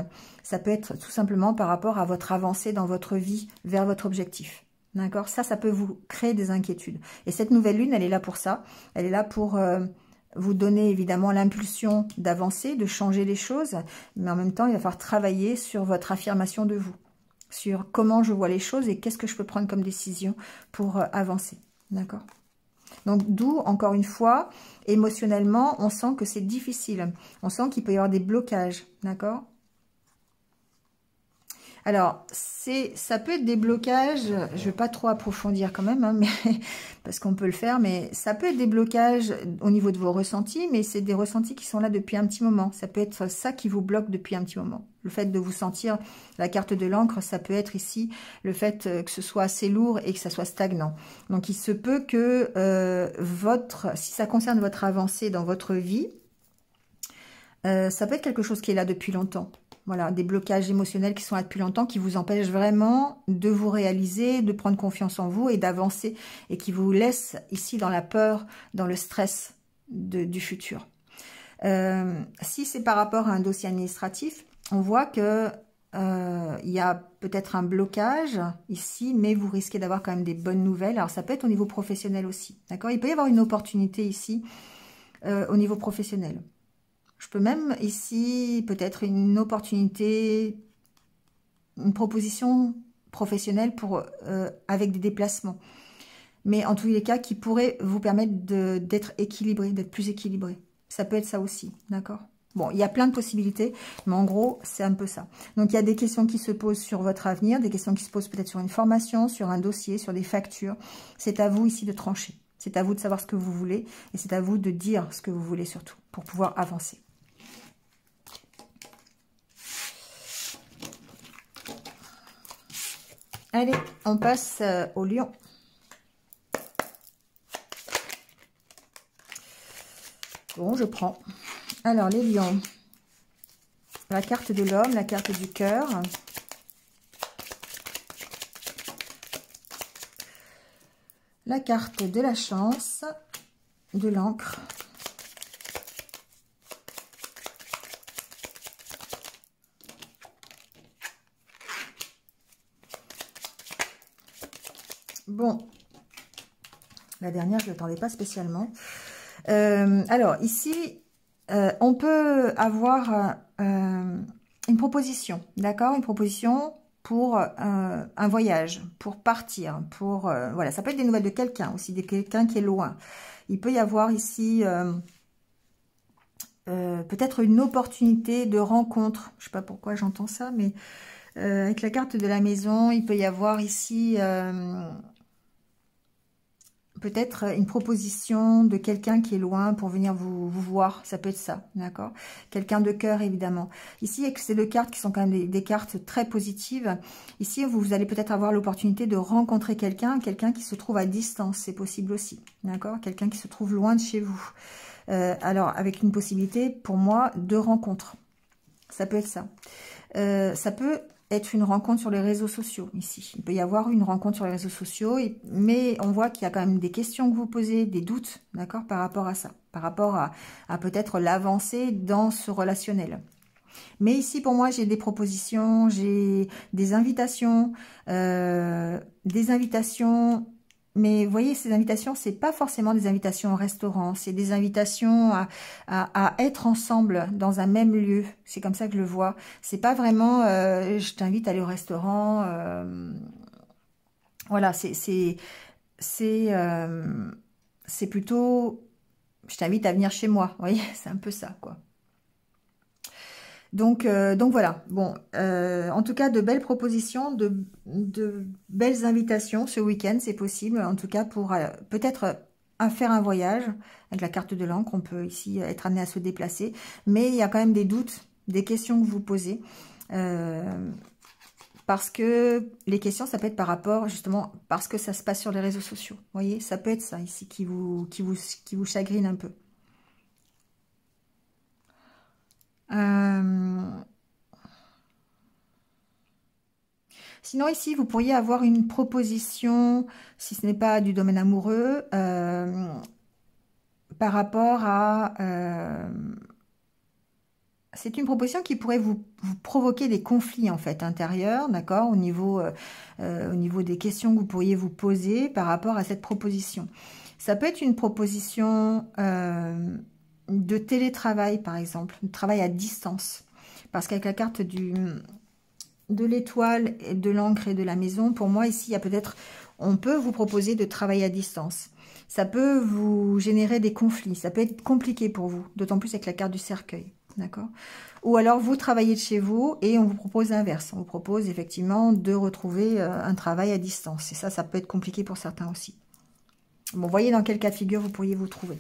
ça peut être tout simplement par rapport à votre avancée dans votre vie vers votre objectif. D'accord? Ça peut vous créer des inquiétudes. Et cette nouvelle lune, elle est là pour ça. Elle est là pour vous donner évidemment l'impulsion d'avancer, de changer les choses, mais en même temps, il va falloir travailler sur votre affirmation de vous, sur comment je vois les choses et qu'est-ce que je peux prendre comme décision pour avancer. D'accord? Donc, d'où, encore une fois, émotionnellement, on sent que c'est difficile. On sent qu'il peut y avoir des blocages, d'accord? Alors, ça peut être des blocages, je ne vais pas trop approfondir quand même, hein, mais, parce qu'on peut le faire, mais ça peut être des blocages au niveau de vos ressentis, mais c'est des ressentis qui sont là depuis un petit moment. Ça peut être ça qui vous bloque depuis un petit moment. Le fait de vous sentir, la carte de l'encre, ça peut être ici le fait que ce soit assez lourd et que ça soit stagnant. Donc, il se peut que si ça concerne votre avancée dans votre vie, ça peut être quelque chose qui est là depuis longtemps. Voilà, des blocages émotionnels qui sont là depuis longtemps, qui vous empêchent vraiment de vous réaliser, de prendre confiance en vous et d'avancer, et qui vous laissent ici dans la peur, dans le stress du futur. Si c'est par rapport à un dossier administratif, on voit que il y a peut-être un blocage ici, mais vous risquez d'avoir quand même des bonnes nouvelles. Alors ça peut être au niveau professionnel aussi, d'accord? Il peut y avoir une opportunité ici au niveau professionnel. Je peux même ici, peut-être une opportunité, une proposition professionnelle avec des déplacements. Mais en tous les cas, qui pourrait vous permettre d'être équilibré, d'être plus équilibré. Ça peut être ça aussi, d'accord? Bon, il y a plein de possibilités, mais en gros, c'est un peu ça. Donc, il y a des questions qui se posent sur votre avenir, des questions qui se posent peut-être sur une formation, sur un dossier, sur des factures. C'est à vous ici de trancher. C'est à vous de savoir ce que vous voulez et c'est à vous de dire ce que vous voulez surtout pour pouvoir avancer. Allez, on passe au lion. Bon, je prends. Alors, les lions. La carte de l'homme, la carte du cœur. La carte de la chance, de l'encre. Bon, la dernière, je ne l'attendais pas spécialement. Alors, ici, on peut avoir une proposition, d'accord? Une proposition pour un voyage, pour partir, voilà, ça peut être des nouvelles de quelqu'un aussi, de quelqu'un qui est loin. Il peut y avoir ici peut-être une opportunité de rencontre. Je ne sais pas pourquoi j'entends ça, mais avec la carte de la maison, il peut y avoir ici peut-être une proposition de quelqu'un qui est loin pour venir vous voir. Ça peut être ça, d'accord? Quelqu'un de cœur, évidemment. Ici, c'est deux cartes qui sont quand même des cartes très positives. Ici, vous allez peut-être avoir l'opportunité de rencontrer quelqu'un qui se trouve à distance. C'est possible aussi, d'accord? Quelqu'un qui se trouve loin de chez vous. Alors, avec une possibilité, pour moi, de rencontre. Ça peut être ça. Ça peut être une rencontre sur les réseaux sociaux ici. Il peut y avoir une rencontre sur les réseaux sociaux, mais on voit qu'il y a quand même des questions que vous posez, des doutes, d'accord, par rapport à ça, par rapport à peut-être l'avancée dans ce relationnel. Mais ici, pour moi, j'ai des propositions, j'ai des invitations, mais vous voyez, ces invitations, c'est pas forcément des invitations au restaurant, c'est des invitations à être ensemble dans un même lieu. C'est comme ça que je le vois. C'est pas vraiment je t'invite à aller au restaurant. Voilà, c'est plutôt je t'invite à venir chez moi. Vous voyez, c'est un peu ça, quoi. Donc voilà, bon, en tout cas, de belles propositions, de belles invitations ce week-end, c'est possible, en tout cas, pour peut-être faire un voyage. Avec la carte de l'encre, on peut ici être amené à se déplacer, mais il y a quand même des doutes, des questions que vous posez, parce que les questions, ça peut être par rapport, justement, parce que ça se passe sur les réseaux sociaux. Vous voyez, ça peut être ça ici qui vous chagrine un peu. Sinon, ici, vous pourriez avoir une proposition, si ce n'est pas du domaine amoureux, par rapport à... c'est une proposition qui pourrait vous provoquer des conflits, en fait, intérieurs, d'accord, au niveau des questions que vous pourriez vous poser par rapport à cette proposition. Ça peut être une proposition de télétravail, par exemple, de travail à distance. Parce qu'avec la carte de l'étoile, de l'encre et de la maison, pour moi, ici, il y a peut-être, on peut vous proposer de travailler à distance. Ça peut vous générer des conflits, ça peut être compliqué pour vous, d'autant plus avec la carte du cercueil. d'accord? Ou alors vous travaillez de chez vous et on vous propose l'inverse. On vous propose effectivement de retrouver un travail à distance. Et ça peut être compliqué pour certains aussi. Bon, voyez dans quel cas de figure vous pourriez vous trouver.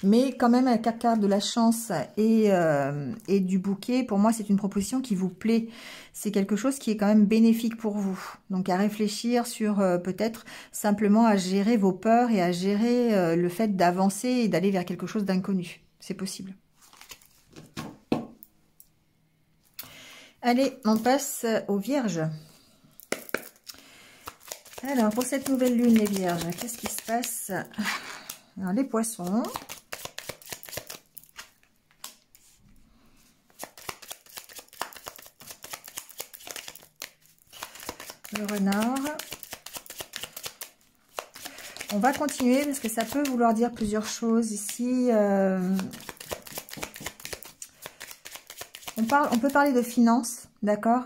Mais quand même, avec la carte de la chance et du bouquet, pour moi, c'est une proposition qui vous plaît. C'est quelque chose qui est quand même bénéfique pour vous. Donc, à réfléchir sur peut-être simplement à gérer vos peurs et à gérer le fait d'avancer et d'aller vers quelque chose d'inconnu. C'est possible. Allez, on passe aux Vierges. Alors, pour cette nouvelle lune, les Vierges, qu'est-ce qui se passe? Alors, les Poissons. Le Renard. On va continuer parce que ça peut vouloir dire plusieurs choses ici. On peut parler de finances, d'accord?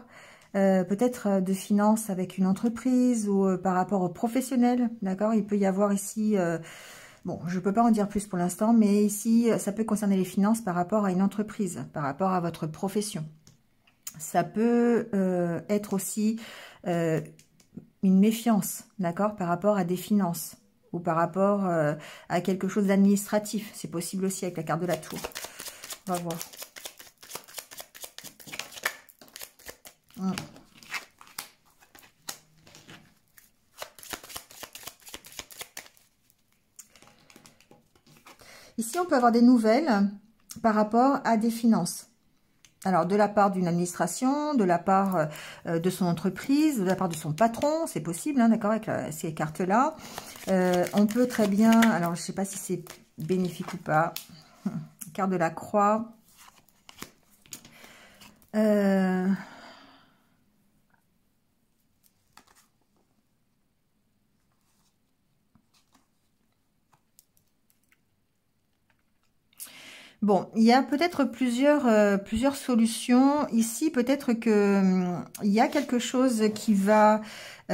Peut-être de finances avec une entreprise ou par rapport aux professionnels, d'accord? Il peut y avoir ici, bon, je ne peux pas en dire plus pour l'instant, mais ici, ça peut concerner les finances par rapport à une entreprise, par rapport à votre profession. Ça peut être aussi une méfiance, d'accord, par rapport à des finances ou par rapport à quelque chose d'administratif. C'est possible aussi avec la carte de la tour. On va voir. Ici, on peut avoir des nouvelles par rapport à des finances. Alors, de la part d'une administration, de la part de son entreprise, de la part de son patron, c'est possible, hein, d'accord, avec ces cartes-là. On peut très bien, alors je ne sais pas si c'est bénéfique ou pas, carte de la croix. Bon, il y a peut-être plusieurs solutions. Ici, peut-être que il y a quelque chose qui va... vous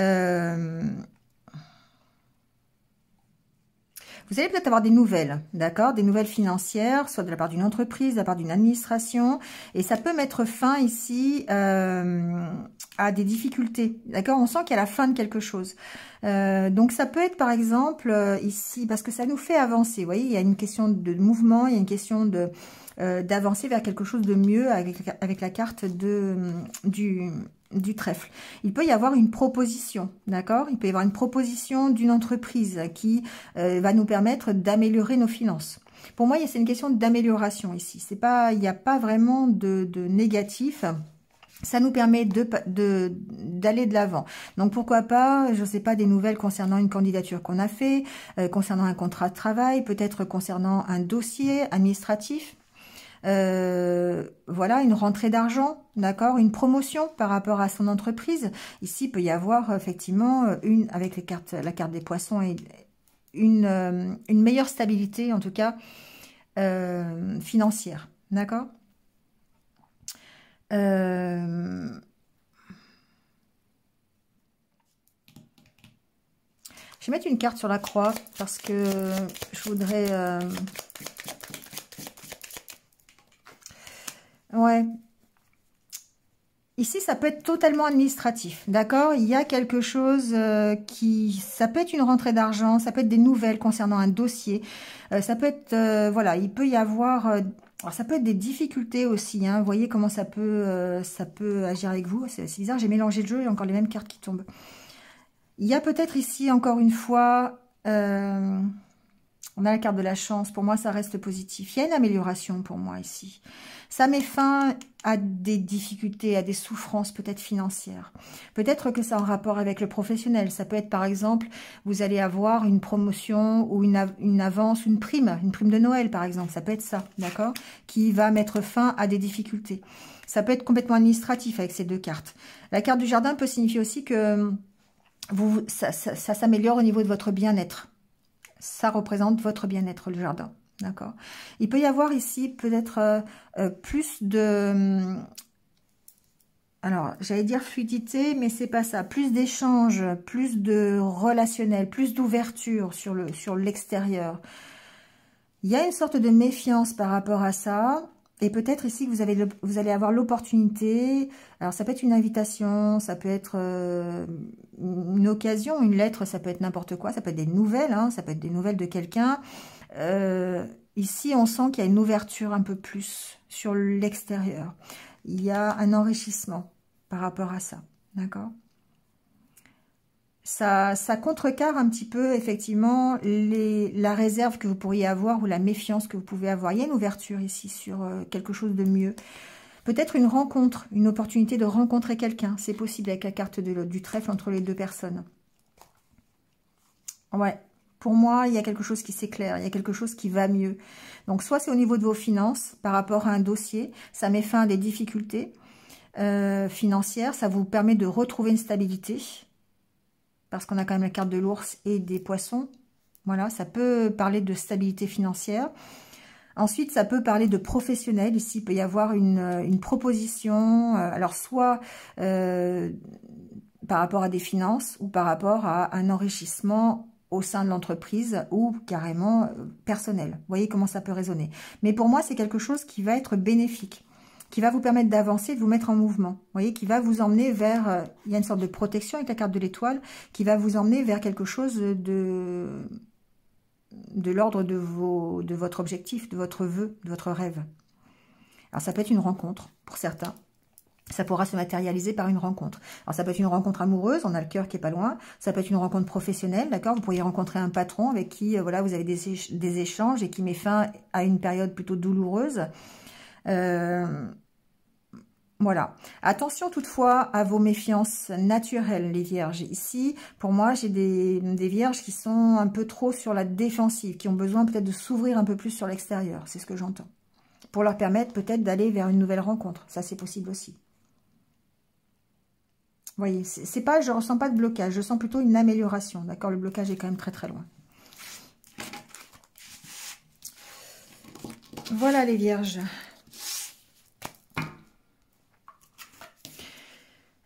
allez peut-être avoir des nouvelles, d'accord? Des nouvelles financières, soit de la part d'une entreprise, de la part d'une administration. Et ça peut mettre fin ici à des difficultés, d'accord? On sent qu'il y a la fin de quelque chose. Donc ça peut être par exemple ici, parce que ça nous fait avancer, vous voyez, il y a une question de mouvement, il y a une question de d'avancer vers quelque chose de mieux avec la carte du trèfle. Il peut y avoir une proposition, d'accord? Il peut y avoir une proposition d'une entreprise qui va nous permettre d'améliorer nos finances. Pour moi, c'est une question d'amélioration ici. C'est pas, il n'y a pas vraiment de négatif. Ça nous permet d'aller de l'avant. Donc, pourquoi pas, je ne sais pas, des nouvelles concernant une candidature qu'on a fait, concernant un contrat de travail, peut-être concernant un dossier administratif. Voilà, une rentrée d'argent, d'accord, une promotion par rapport à son entreprise. Ici, il peut y avoir effectivement avec la carte des Poissons, et une meilleure stabilité, en tout cas, financière, d'accord. Je vais mettre une carte sur la croix parce que je voudrais... ouais. Ici, ça peut être totalement administratif, d'accord? Il y a quelque chose ça peut être une rentrée d'argent, ça peut être des nouvelles concernant un dossier, ça peut être, voilà, il peut y avoir... alors, ça peut être des difficultés aussi, hein. Vous voyez comment ça peut agir avec vous. C'est bizarre, j'ai mélangé le jeu, il y a encore les mêmes cartes qui tombent. Il y a peut-être ici, encore une fois, on a la carte de la chance. Pour moi, ça reste positif. Il y a une amélioration pour moi ici. Ça met fin à des difficultés, à des souffrances peut-être financières. Peut-être que c'est en rapport avec le professionnel. Ça peut être par exemple, vous allez avoir une promotion ou une avance, une prime de Noël par exemple. Ça peut être ça, d'accord? Qui va mettre fin à des difficultés. Ça peut être complètement administratif avec ces deux cartes. La carte du jardin peut signifier aussi que ça s'améliore au niveau de votre bien-être. Ça représente votre bien-être, le jardin. D'accord. Il peut y avoir ici peut-être plus de... alors, j'allais dire fluidité, mais c'est pas ça. Plus d'échanges, plus de relationnel, plus d'ouverture sur l'extérieur. Il y a une sorte de méfiance par rapport à ça. Et peut-être ici que vous allez avoir l'opportunité. Alors ça peut être une invitation, ça peut être une occasion, une lettre, ça peut être n'importe quoi. Ça peut être des nouvelles, hein, ça peut être des nouvelles de quelqu'un. Ici, on sent qu'il y a une ouverture un peu plus sur l'extérieur. Il y a un enrichissement par rapport à ça. D'accord ? Ça contrecarre un petit peu, effectivement, la réserve que vous pourriez avoir ou la méfiance que vous pouvez avoir. Il y a une ouverture ici sur quelque chose de mieux. Peut-être une rencontre, une opportunité de rencontrer quelqu'un. C'est possible avec la carte du trèfle entre les deux personnes. Ouais, pour moi, il y a quelque chose qui s'éclaire, il y a quelque chose qui va mieux. Donc, soit c'est au niveau de vos finances, par rapport à un dossier, ça met fin à des difficultés financières, ça vous permet de retrouver une stabilité. Parce qu'on a quand même la carte de l'ours et des poissons. Voilà, ça peut parler de stabilité financière. Ensuite, ça peut parler de professionnel. Ici, il peut y avoir une proposition. Alors, soit par rapport à des finances ou par rapport à un enrichissement au sein de l'entreprise ou carrément personnel. Vous voyez comment ça peut résonner. Mais pour moi, c'est quelque chose qui va être bénéfique, qui va vous permettre d'avancer, de vous mettre en mouvement. Vous voyez, qui va vous emmener vers... il y a une sorte de protection avec la carte de l'étoile, qui va vous emmener vers quelque chose de l'ordre de votre objectif, de votre vœu, de votre rêve. Alors, ça peut être une rencontre, pour certains. Ça pourra se matérialiser par une rencontre. Alors, ça peut être une rencontre amoureuse, on a le cœur qui est pas loin. Ça peut être une rencontre professionnelle, d'accord. Vous pourriez rencontrer un patron avec qui, voilà, vous avez des échanges et qui met fin à une période plutôt douloureuse. Voilà. Attention toutefois à vos méfiances naturelles, les vierges. Ici, pour moi, j'ai des vierges qui sont un peu trop sur la défensive, qui ont besoin peut-être de s'ouvrir un peu plus sur l'extérieur. C'est ce que j'entends. Pour leur permettre peut-être d'aller vers une nouvelle rencontre. Ça, c'est possible aussi. Vous voyez, c'est pas, je ressens pas de blocage. Je sens plutôt une amélioration. D'accord, le blocage est quand même très très loin. Voilà les vierges.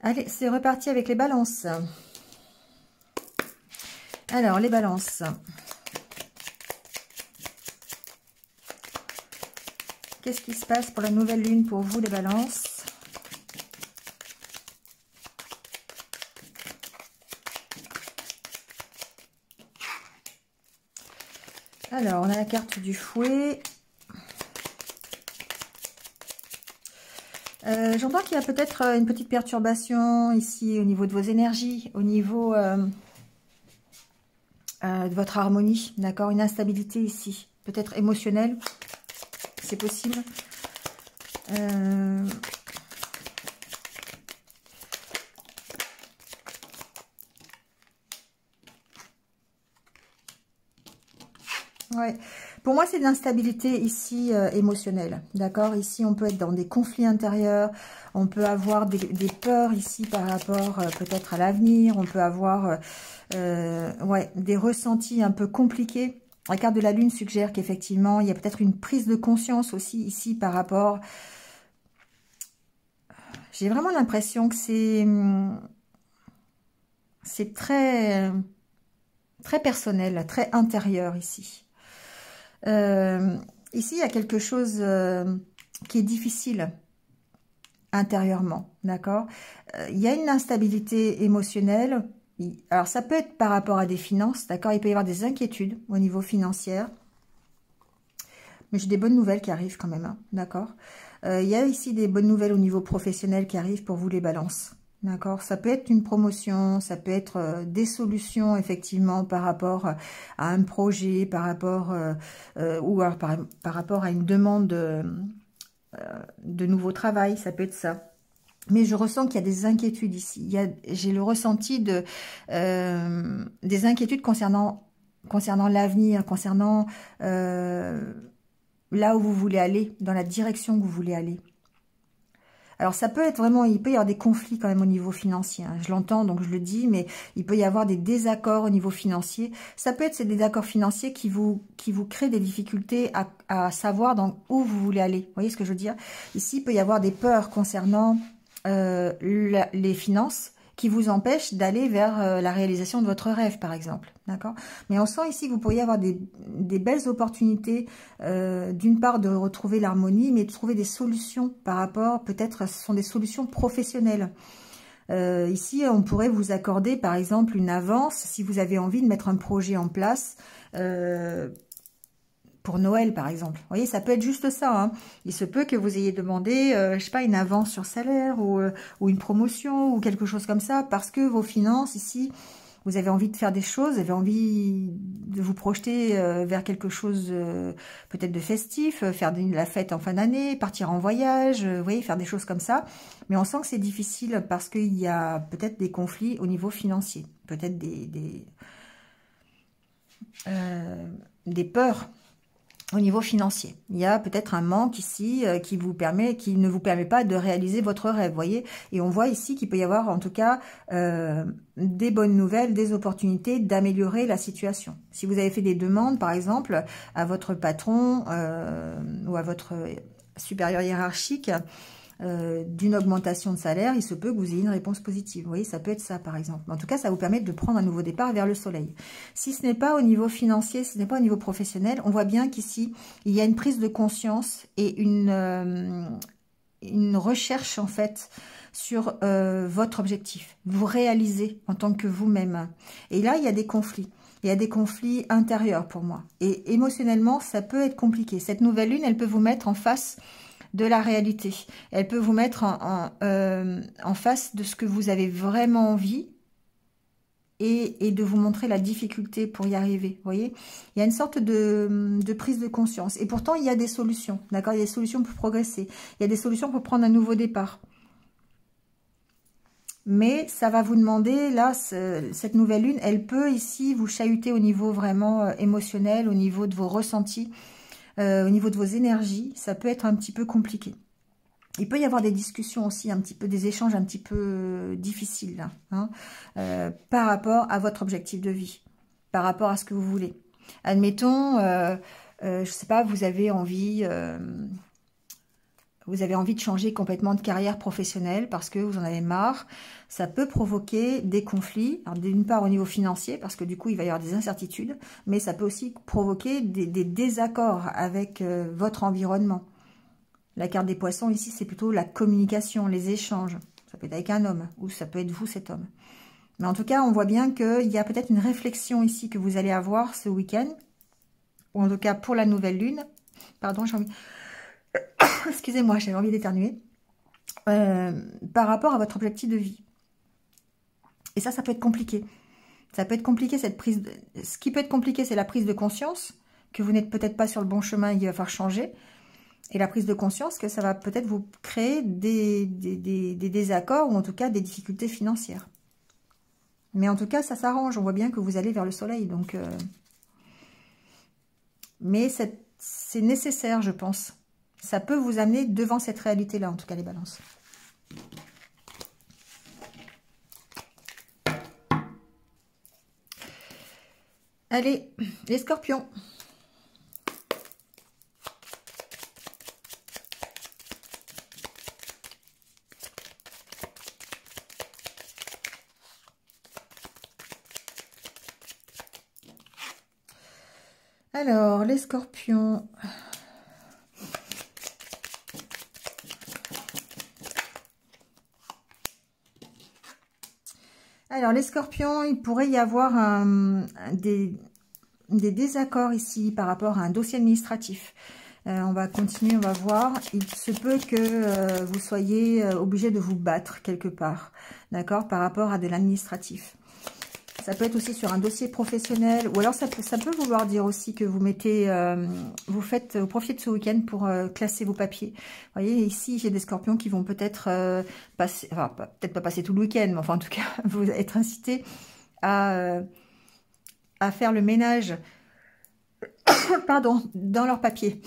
Allez, c'est reparti avec les balances. Alors, les balances. Qu'est-ce qui se passe pour la nouvelle lune pour vous, les balances? Alors, on a la carte du fouet. J'entends qu'il y a peut-être une petite perturbation ici au niveau de vos énergies, au niveau de votre harmonie, d'accord? Une instabilité ici, peut-être émotionnelle, c'est possible. Ouais. Pour moi, c'est de l'instabilité ici émotionnelle, d'accord? Ici, on peut être dans des conflits intérieurs, on peut avoir des peurs ici par rapport peut-être à l'avenir, on peut avoir ouais, des ressentis un peu compliqués. La carte de la lune suggère qu'effectivement, il y a peut-être une prise de conscience aussi ici par rapport... J'ai vraiment l'impression que c'est très, très personnel, très intérieur ici. Ici, il y a quelque chose qui est difficile intérieurement, d'accord? Il y a une instabilité émotionnelle. Alors, ça peut être par rapport à des finances, d'accord? Il peut y avoir des inquiétudes au niveau financier. Mais j'ai des bonnes nouvelles qui arrivent quand même, hein, d'accord? Il y a ici des bonnes nouvelles au niveau professionnel qui arrivent pour vous, les balances. D'accord, ça peut être une promotion, ça peut être des solutions effectivement par rapport à un projet, par rapport ou alors par rapport à une demande de nouveau travail, ça peut être ça. Mais je ressens qu'il y a des inquiétudes ici. J'ai le ressenti des inquiétudes concernant l'avenir, concernant là où vous voulez aller, dans la direction que vous voulez aller. Alors, ça peut être vraiment, il peut y avoir des conflits quand même au niveau financier. Hein. Je l'entends, donc je le dis, mais il peut y avoir des désaccords au niveau financier. Ça peut être ces désaccords financiers qui vous créent des difficultés à savoir où vous voulez aller. Vous voyez ce que je veux dire? Ici, il peut y avoir des peurs concernant les finances qui vous empêchent d'aller vers la réalisation de votre rêve, par exemple. D'accord? Mais on sent ici que vous pourriez avoir des belles opportunités, d'une part de retrouver l'harmonie, mais de trouver des solutions par rapport, peut-être ce sont des solutions professionnelles. Ici, on pourrait vous accorder, par exemple, une avance si vous avez envie de mettre un projet en place pour Noël, par exemple. Vous voyez, ça peut être juste ça. Hein. Il se peut que vous ayez demandé, je sais pas, une avance sur salaire ou une promotion ou quelque chose comme ça, parce que vos finances, ici, vous avez envie de faire des choses, vous avez envie de vous projeter vers quelque chose peut-être de festif, faire la fête en fin d'année, partir en voyage, vous voyez, faire des choses comme ça. Mais on sent que c'est difficile parce qu'il y a peut-être des conflits au niveau financier, peut-être des peurs au niveau financier. Il y a peut-être un manque ici qui ne vous permet pas de réaliser votre rêve, voyez. Et on voit ici qu'il peut y avoir en tout cas des bonnes nouvelles, des opportunités d'améliorer la situation. Si vous avez fait des demandes, par exemple, à votre patron ou à votre supérieur hiérarchique, d'une augmentation de salaire, il se peut que vous ayez une réponse positive. Vous voyez, ça peut être ça, par exemple. En tout cas, ça vous permet de prendre un nouveau départ vers le soleil. Si ce n'est pas au niveau financier, si ce n'est pas au niveau professionnel, on voit bien qu'ici, il y a une prise de conscience et une recherche, en fait, sur votre objectif. Vous réalisez en tant que vous-même. Et là, il y a des conflits. Il y a des conflits intérieurs pour moi. Et émotionnellement, ça peut être compliqué. Cette nouvelle lune, elle peut vous mettre en face de la réalité. Elle peut vous mettre en face de ce que vous avez vraiment envie et de vous montrer la difficulté pour y arriver. Vous voyez, il y a une sorte de prise de conscience. Et pourtant, il y a des solutions. D'accord, il y a des solutions pour progresser. Il y a des solutions pour prendre un nouveau départ. Mais ça va vous demander, là, cette nouvelle lune, elle peut ici vous chahuter au niveau vraiment émotionnel, au niveau de vos ressentis. Au niveau de vos énergies, ça peut être un petit peu compliqué. Il peut y avoir des discussions aussi, un petit peu des échanges un petit peu difficiles là, hein, par rapport à votre objectif de vie, par rapport à ce que vous voulez. Admettons, je sais pas, vous avez envie de changer complètement de carrière professionnelle parce que vous en avez marre. Ça peut provoquer des conflits, d'une part au niveau financier, parce que du coup, il va y avoir des incertitudes, mais ça peut aussi provoquer des désaccords avec votre environnement. La carte des poissons, ici, c'est plutôt la communication, les échanges. Ça peut être avec un homme, ou ça peut être vous, cet homme. Mais en tout cas, on voit bien qu'il y a peut-être une réflexion ici que vous allez avoir ce week-end, ou en tout cas pour la nouvelle lune. Pardon, j'ai envie... Excusez-moi, j'avais envie d'éternuer. Par rapport à votre objectif de vie. Et ça peut être compliqué. Ça peut être compliqué, cette prise... Ce qui peut être compliqué, c'est la prise de conscience, que vous n'êtes peut-être pas sur le bon chemin et qu'il va falloir changer. Et la prise de conscience que ça va peut-être vous créer des désaccords ou en tout cas des difficultés financières. Mais en tout cas, ça s'arrange. On voit bien que vous allez vers le soleil. Donc, mais c'est nécessaire, je pense. Ça peut vous amener devant cette réalité-là, en tout cas les balances. Allez, les scorpions. Alors, les scorpions. Alors, les scorpions, il pourrait y avoir des désaccords ici par rapport à un dossier administratif. On va continuer, on va voir. Il se peut que vous soyez obligé de vous battre quelque part, d'accord, par rapport à de l'administratif. Ça peut être aussi sur un dossier professionnel, ou alors ça peut vouloir dire aussi que vous mettez, vous profitez de ce week-end pour classer vos papiers. Vous voyez, ici, j'ai des scorpions qui vont peut-être passer, enfin, peut-être pas passer tout le week-end, mais enfin, en tout cas, vous être incités à faire le ménage, pardon, dans leurs papiers.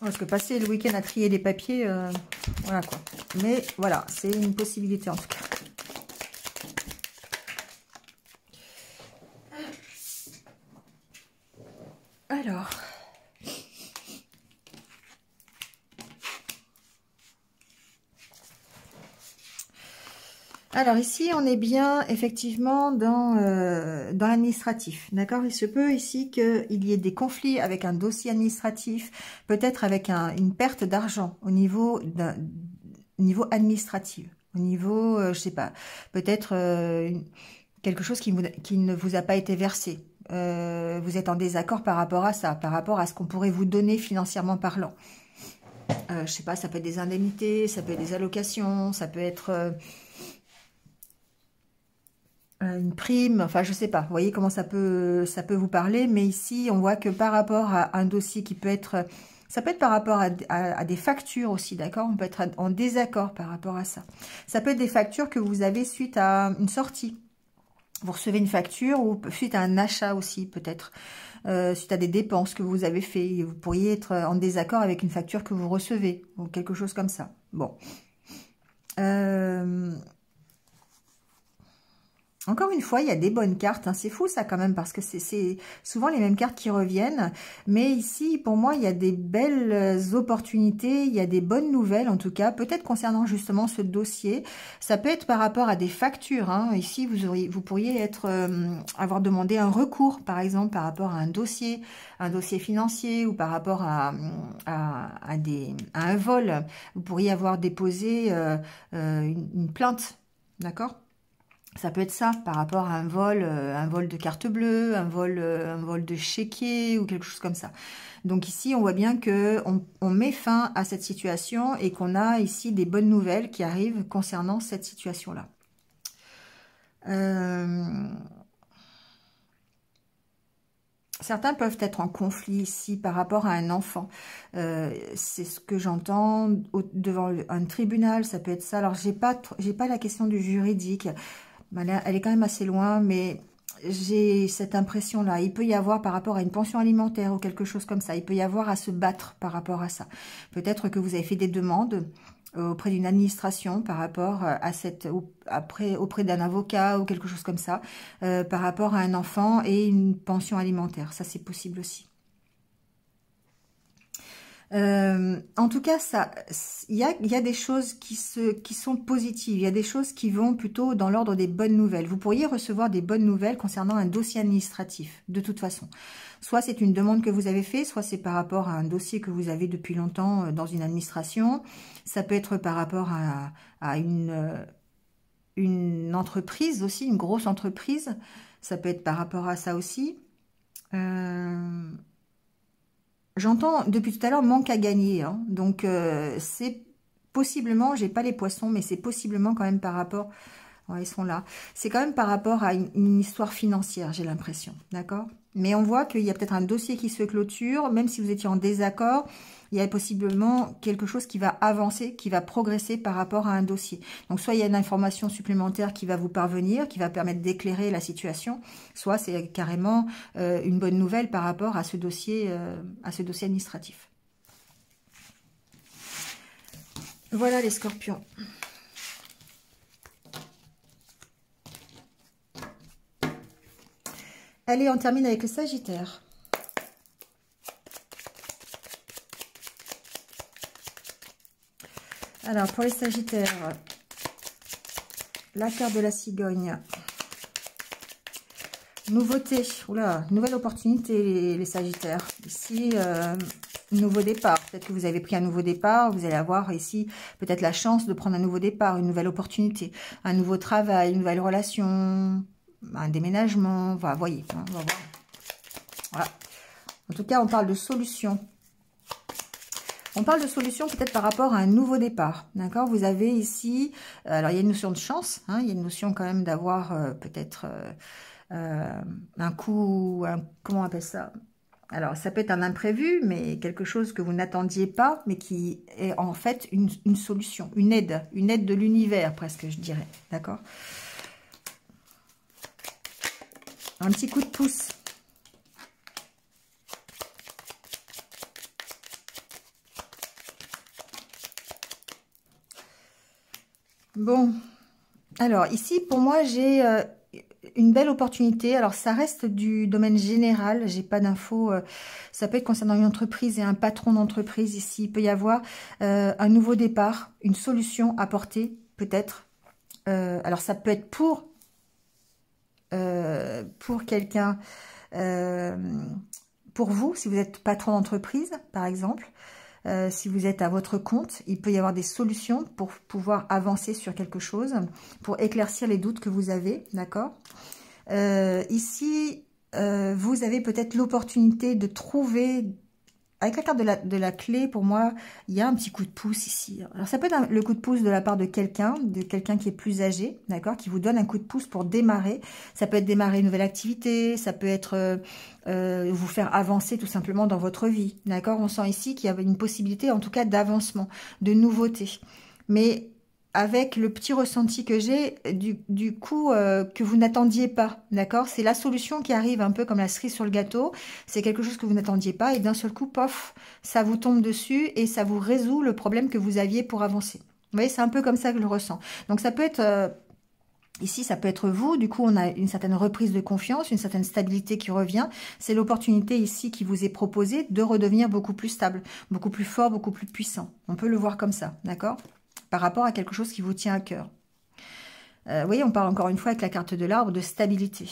Parce que passer le week-end à trier les papiers, voilà quoi. Mais voilà, c'est une possibilité en tout cas. Alors. Alors ici, on est bien effectivement dans l'administratif, d'accord? Il se peut ici qu'il y ait des conflits avec un dossier administratif, peut-être avec une perte d'argent au niveau administratif, au niveau, je sais pas, peut-être quelque chose qui ne vous a pas été versé. Vous êtes en désaccord par rapport à ça, par rapport à ce qu'on pourrait vous donner financièrement parlant. Je sais pas, ça peut être des indemnités, ça peut être des allocations, ça peut être une prime, enfin je sais pas, vous voyez comment ça peut vous parler, mais ici on voit que par rapport à un dossier qui peut être, ça peut être par rapport à des factures aussi, d'accord, on peut être en désaccord par rapport à ça. Ça peut être des factures que vous avez suite à une sortie, vous recevez une facture ou suite à un achat aussi peut-être, suite à des dépenses que vous avez fait, vous pourriez être en désaccord avec une facture que vous recevez, ou quelque chose comme ça. Bon. Encore une fois, il y a des bonnes cartes, hein. C'est fou ça quand même, parce que c'est souvent les mêmes cartes qui reviennent. Mais ici, pour moi, il y a des belles opportunités, il y a des bonnes nouvelles en tout cas, peut-être concernant justement ce dossier. Ça peut être par rapport à des factures, hein. Ici, vous pourriez avoir demandé un recours, par exemple, par rapport à un dossier financier, ou par rapport à un vol. Vous pourriez avoir déposé une plainte, d'accord ? Ça peut être ça, par rapport à un vol de carte bleue, un vol de chéquier ou quelque chose comme ça. Donc ici, on voit bien que on met fin à cette situation et qu'on a ici des bonnes nouvelles qui arrivent concernant cette situation-là. Certains peuvent être en conflit ici par rapport à un enfant. C'est ce que j'entends devant un tribunal, ça peut être ça. Alors, j'ai pas la question du juridique. Elle est quand même assez loin, mais j'ai cette impression-là. Il peut y avoir par rapport à une pension alimentaire ou quelque chose comme ça. Il peut y avoir à se battre par rapport à ça. Peut-être que vous avez fait des demandes auprès d'une administration par rapport à auprès d'un avocat ou quelque chose comme ça, par rapport à un enfant et une pension alimentaire. Ça, c'est possible aussi. En tout cas, il y a des choses qui sont positives. Il y a des choses qui vont plutôt dans l'ordre des bonnes nouvelles. Vous pourriez recevoir des bonnes nouvelles concernant un dossier administratif, de toute façon. Soit c'est une demande que vous avez fait, soit c'est par rapport à un dossier que vous avez depuis longtemps dans une administration. Ça peut être par rapport à une entreprise aussi, une grosse entreprise. Ça peut être par rapport à ça aussi. J'entends depuis tout à l'heure manque à gagner, hein. Donc c'est possiblement, j'ai pas les poissons, mais c'est possiblement quand même par rapport, ouais, ils sont là, c'est quand même par rapport à une histoire financière, j'ai l'impression, d'accord? Mais on voit qu'il y a peut-être un dossier qui se clôture, même si vous étiez en désaccord, il y a possiblement quelque chose qui va avancer, qui va progresser par rapport à un dossier. Donc soit il y a une information supplémentaire qui va vous parvenir, qui va permettre d'éclairer la situation, soit c'est carrément une bonne nouvelle par rapport à ce dossier administratif. Voilà les scorpions. Allez, on termine avec le Sagittaire. Alors, pour les Sagittaires, la carte de la cigogne. Nouveauté, oula, nouvelle opportunité les Sagittaires. Ici, nouveau départ. Peut-être que vous avez pris un nouveau départ. Vous allez avoir ici peut-être la chance de prendre un nouveau départ, une nouvelle opportunité, un nouveau travail, une nouvelle relation, un déménagement. Voilà, voyez, hein, on va voir. Voilà. En tout cas, on parle de solution. On parle de solution peut-être par rapport à un nouveau départ, d'accord? Vous avez ici, alors il y a une notion de chance, hein, il y a une notion quand même d'avoir peut-être un coup, comment on appelle ça? Alors ça peut être un imprévu, mais quelque chose que vous n'attendiez pas, mais qui est en fait une solution, une aide de l'univers presque, je dirais, d'accord? Un petit coup de pouce. Bon, alors ici pour moi j'ai une belle opportunité. Alors ça reste du domaine général, j'ai pas d'infos. Ça peut être concernant une entreprise et un patron d'entreprise ici. Il peut y avoir un nouveau départ, une solution apportée peut-être. alors ça peut être pour quelqu'un, pour vous, si vous êtes patron d'entreprise, par exemple, si vous êtes à votre compte, il peut y avoir des solutions pour pouvoir avancer sur quelque chose, pour éclaircir les doutes que vous avez, d'accord? Ici, vous avez peut-être l'opportunité de trouver, avec la carte de la clé, pour moi, il y a un petit coup de pouce ici. Alors, ça peut être le coup de pouce de la part de quelqu'un qui est plus âgé, d'accord, qui vous donne un coup de pouce pour démarrer. Ça peut être démarrer une nouvelle activité, ça peut être vous faire avancer tout simplement dans votre vie, d'accord. On sent ici qu'il y avait une possibilité, en tout cas, d'avancement, de nouveauté. Mais avec le petit ressenti que j'ai, du coup, que vous n'attendiez pas, d'accord? C'est la solution qui arrive un peu comme la cerise sur le gâteau. C'est quelque chose que vous n'attendiez pas et d'un seul coup, pof, ça vous tombe dessus et ça vous résout le problème que vous aviez pour avancer. Vous voyez, c'est un peu comme ça que je le ressens. Donc, ça peut être... ici, ça peut être vous. Du coup, on a une certaine reprise de confiance, une certaine stabilité qui revient. C'est l'opportunité ici qui vous est proposée de redevenir beaucoup plus stable, beaucoup plus fort, beaucoup plus puissant. On peut le voir comme ça, d'accord? Par rapport à quelque chose qui vous tient à cœur. Vous voyez, on parle encore une fois avec la carte de l'arbre de stabilité.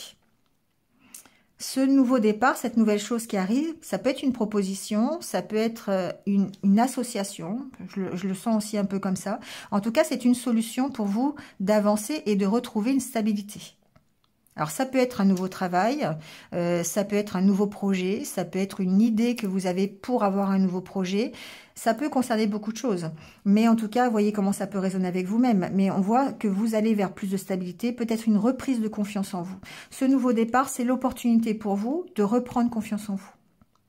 Ce nouveau départ, cette nouvelle chose qui arrive, ça peut être une proposition, ça peut être une association, je le sens aussi un peu comme ça. En tout cas, c'est une solution pour vous d'avancer et de retrouver une stabilité. Alors, ça peut être un nouveau travail, ça peut être un nouveau projet, ça peut être une idée que vous avez pour avoir un nouveau projet. Ça peut concerner beaucoup de choses. Mais en tout cas, voyez comment ça peut résonner avec vous-même. Mais on voit que vous allez vers plus de stabilité, peut-être une reprise de confiance en vous. Ce nouveau départ, c'est l'opportunité pour vous de reprendre confiance en vous.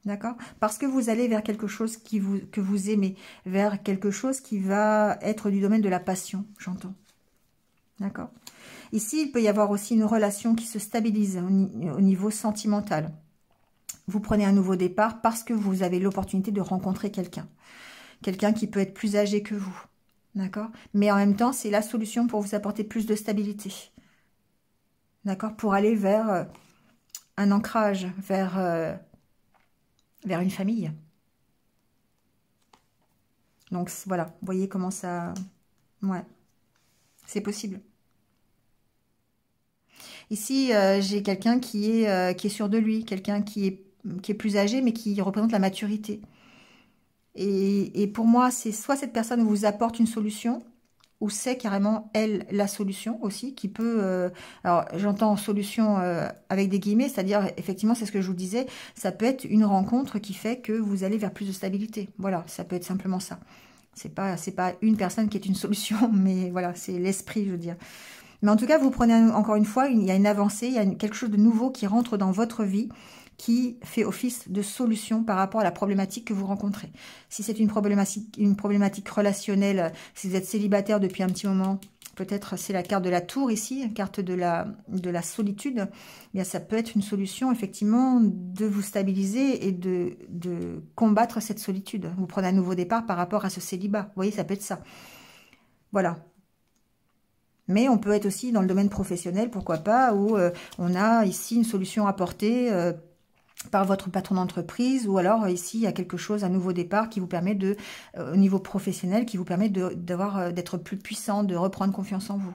D'accord? Parce que vous allez vers quelque chose que vous aimez, vers quelque chose qui va être du domaine de la passion, j'entends. D'accord? Ici, il peut y avoir aussi une relation qui se stabilise au niveau sentimental. Vous prenez un nouveau départ parce que vous avez l'opportunité de rencontrer quelqu'un. Quelqu'un qui peut être plus âgé que vous. D'accord? Mais en même temps, c'est la solution pour vous apporter plus de stabilité. D'accord? Pour aller vers un ancrage, vers une famille. Donc, voilà. Vous voyez comment ça... Ouais. C'est possible. Ici, j'ai quelqu'un qui est sûr de lui, quelqu'un qui est plus âgé, mais qui représente la maturité. Et pour moi, c'est soit cette personne vous apporte une solution, ou c'est carrément, elle, la solution aussi, qui peut... alors, j'entends solution avec des guillemets, c'est-à-dire, effectivement, c'est ce que je vous disais, ça peut être une rencontre qui fait que vous allez vers plus de stabilité. Voilà, ça peut être simplement ça. C'est pas une personne qui est une solution, mais voilà, c'est l'esprit, je veux dire. Mais en tout cas, vous prenez encore une fois, il y a une avancée, il y a quelque chose de nouveau qui rentre dans votre vie, qui fait office de solution par rapport à la problématique que vous rencontrez. Si c'est une problématique relationnelle, si vous êtes célibataire depuis un petit moment, peut-être c'est la carte de la tour ici, la carte de la solitude, eh bien ça peut être une solution effectivement de vous stabiliser et de combattre cette solitude. Vous prenez un nouveau départ par rapport à ce célibat. Vous voyez, ça peut être ça. Voilà. Mais on peut être aussi dans le domaine professionnel, pourquoi pas, où on a ici une solution apportée par votre patron d'entreprise, ou alors ici il y a quelque chose, un nouveau départ qui vous permet au niveau professionnel, qui vous permet d'être plus puissant, de reprendre confiance en vous.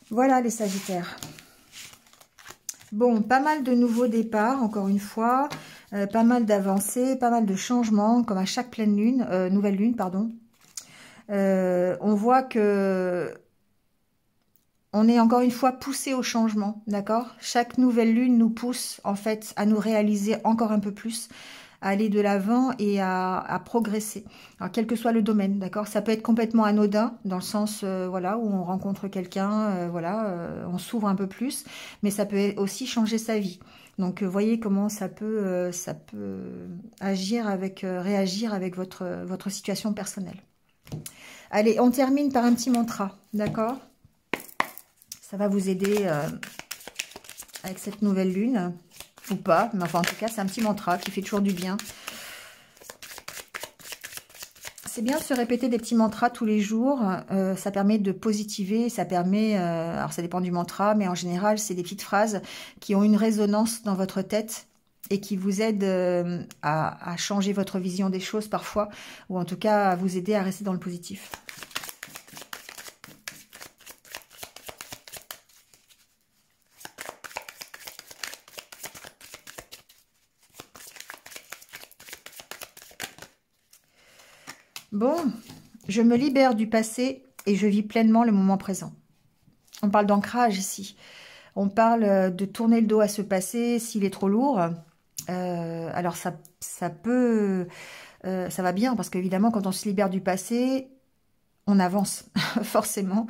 Voilà les Sagittaires. Bon, pas mal de nouveaux départs, encore une fois, pas mal d'avancées, pas mal de changements, comme à chaque pleine lune, nouvelle lune, pardon. On voit que on est encore une fois poussé au changement, d'accord? Chaque nouvelle lune nous pousse en fait à nous réaliser encore un peu plus, à aller de l'avant et à progresser. Alors quel que soit le domaine, d'accord? Ça peut être complètement anodin dans le sens voilà, où on rencontre quelqu'un, voilà, on s'ouvre un peu plus, mais ça peut aussi changer sa vie. Donc voyez comment ça peut agir réagir avec votre situation personnelle. Allez, on termine par un petit mantra, d'accord? Ça va vous aider avec cette nouvelle lune, ou pas, mais enfin en tout cas c'est un petit mantra qui fait toujours du bien. C'est bien de se répéter des petits mantras tous les jours, ça permet de positiver, ça permet, alors ça dépend du mantra, mais en général c'est des petites phrases qui ont une résonance dans votre tête et qui vous aident à changer votre vision des choses parfois, ou en tout cas à vous aider à rester dans le positif. Bon, je me libère du passé et je vis pleinement le moment présent. On parle d'ancrage ici. On parle de tourner le dos à ce passé s'il est trop lourd. Alors ça peut... ça va bien parce qu'évidemment, quand on se libère du passé, on avance, forcément.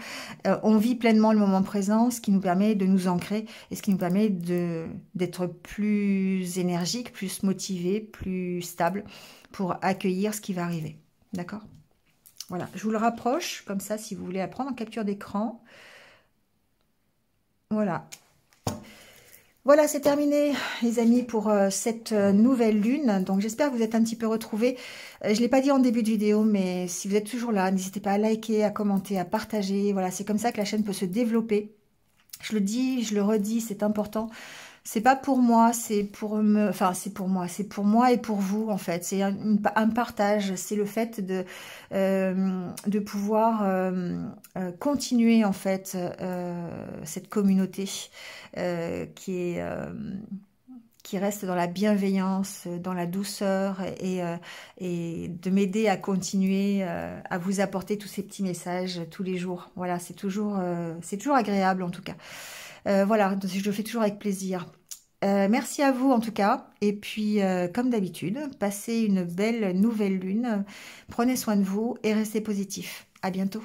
On vit pleinement le moment présent, ce qui nous permet de nous ancrer et ce qui nous permet d'être plus énergique, plus motivé, plus stable pour accueillir ce qui va arriver. D'accord? Voilà, je vous le rapproche, comme ça, si vous voulez la prendre en capture d'écran. Voilà. Voilà, c'est terminé, les amis, pour cette nouvelle lune. Donc, j'espère que vous êtes un petit peu retrouvés. Je ne l'ai pas dit en début de vidéo, mais si vous êtes toujours là, n'hésitez pas à liker, à commenter, à partager. Voilà, c'est comme ça que la chaîne peut se développer. Je le dis, je le redis, c'est important. C'est pas pour moi, c'est pour me, enfin c'est pour moi et pour vous en fait. C'est un partage, c'est le fait de pouvoir continuer en fait cette communauté qui reste dans la bienveillance, dans la douceur et de m'aider à continuer à vous apporter tous ces petits messages tous les jours. Voilà, c'est toujours agréable en tout cas. Voilà, je le fais toujours avec plaisir. Merci à vous en tout cas. Et puis, comme d'habitude, passez une belle nouvelle lune. Prenez soin de vous et restez positifs. À bientôt.